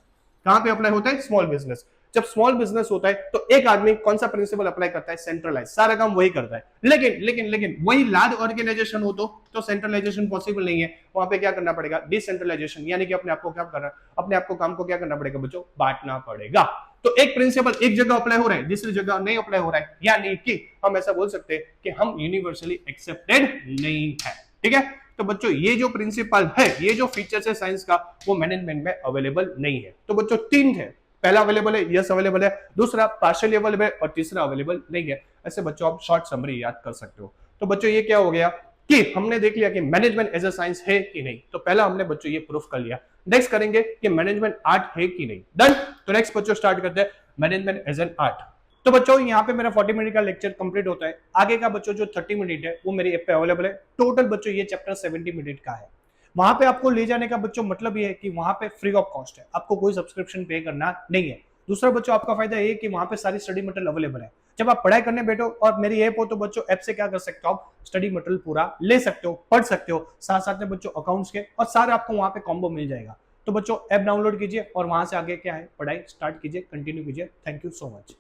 कहां पे अप्लाई होता है, स्मॉल बिजनेस। जब स्मॉल बिजनेस होता है तो एक आदमी कौन सा प्रिंसिपल अप्लाई करता है, सेंट्रलाइज, सारा काम वही करता है। लेकिन वही लार्ज ऑर्गेनाइजेशन हो तो सेंट्रलाइजेशन पॉसिबल नहीं है, वहां पे क्या करना पड़ेगा, डिसेंट्रलाइजेशन, यानी कि अपने आप को क्या करना, अपने आप को काम को क्या करना पड़ेगा बच्चों, बांटना पड़ेगा। तो एक प्रिंसिपल एक जगह अप्लाई हो रहा है, दूसरी जगह नहीं अप्लाई हो रहा है, यानी कि हम ऐसा बोल सकते हैं कि हम यूनिवर्सली एक्सेप्टेड नहीं है। ठीक है, तो बच्चों ये जो प्रिंसिपल है, ये जो फीचर्स है साइंस का, वो मैनेजमेंट में अवेलेबल नहीं है। तो बच्चों तीन है, पहला अवेलेबल है, यस अवेलेबल है, दूसरा पार्शियली अवेलेबल है, और तीसरा अवेलेबल नहीं है। ऐसे बच्चों आप शॉर्ट समरी याद कर सकते हो। तो बच्चों ये क्या हो गया कि हमने देख लिया कि मैनेजमेंट एज अ साइंस है कि नहीं। तो पहला हमने बच्चों ये प्रूफ कर लिया। नेक्स्ट करेंगे कि मैनेजमेंट आर्ट है कि नहीं। डन। तो नेक्स्ट बच्चों स्टार्ट करते हैं मैनेजमेंट एज एन आर्ट। तो बच्चों यहाँ पे मेरा 40 मिनट का लेक्चर कंप्लीट होता है। आगे का बच्चों जो 30 मिनट है वो मेरी ऐप पे अवेलेबल है। टोटल बच्चों ये चैप्टर 70 मिनट का है। वहां पे आपको ले जाने का बच्चों मतलब ये है कि वहां पे फ्री ऑफ कॉस्ट है, आपको कोई सब्सक्रिप्शन पे करना नहीं है। दूसरा बच्चों आपका फायदा ये कि वहां पे सारी स्टडी मटेरियल अवेलेबल है। जब आप पढ़ाई करने बैठो और मेरी ऐप हो तो बच्चों ऐप से क्या कर सकते हो, आप स्टडी मटेरियल पूरा ले सकते हो, पढ़ सकते हो, साथ साथ में बच्चों अकाउंट्स के और सारे आपको वहां पे कॉम्बो मिल जाएगा। तो बच्चों ऐप डाउनलोड कीजिए और वहां से आगे क्या है, पढ़ाई स्टार्ट कीजिए, कंटिन्यू कीजिए। Thank you so much.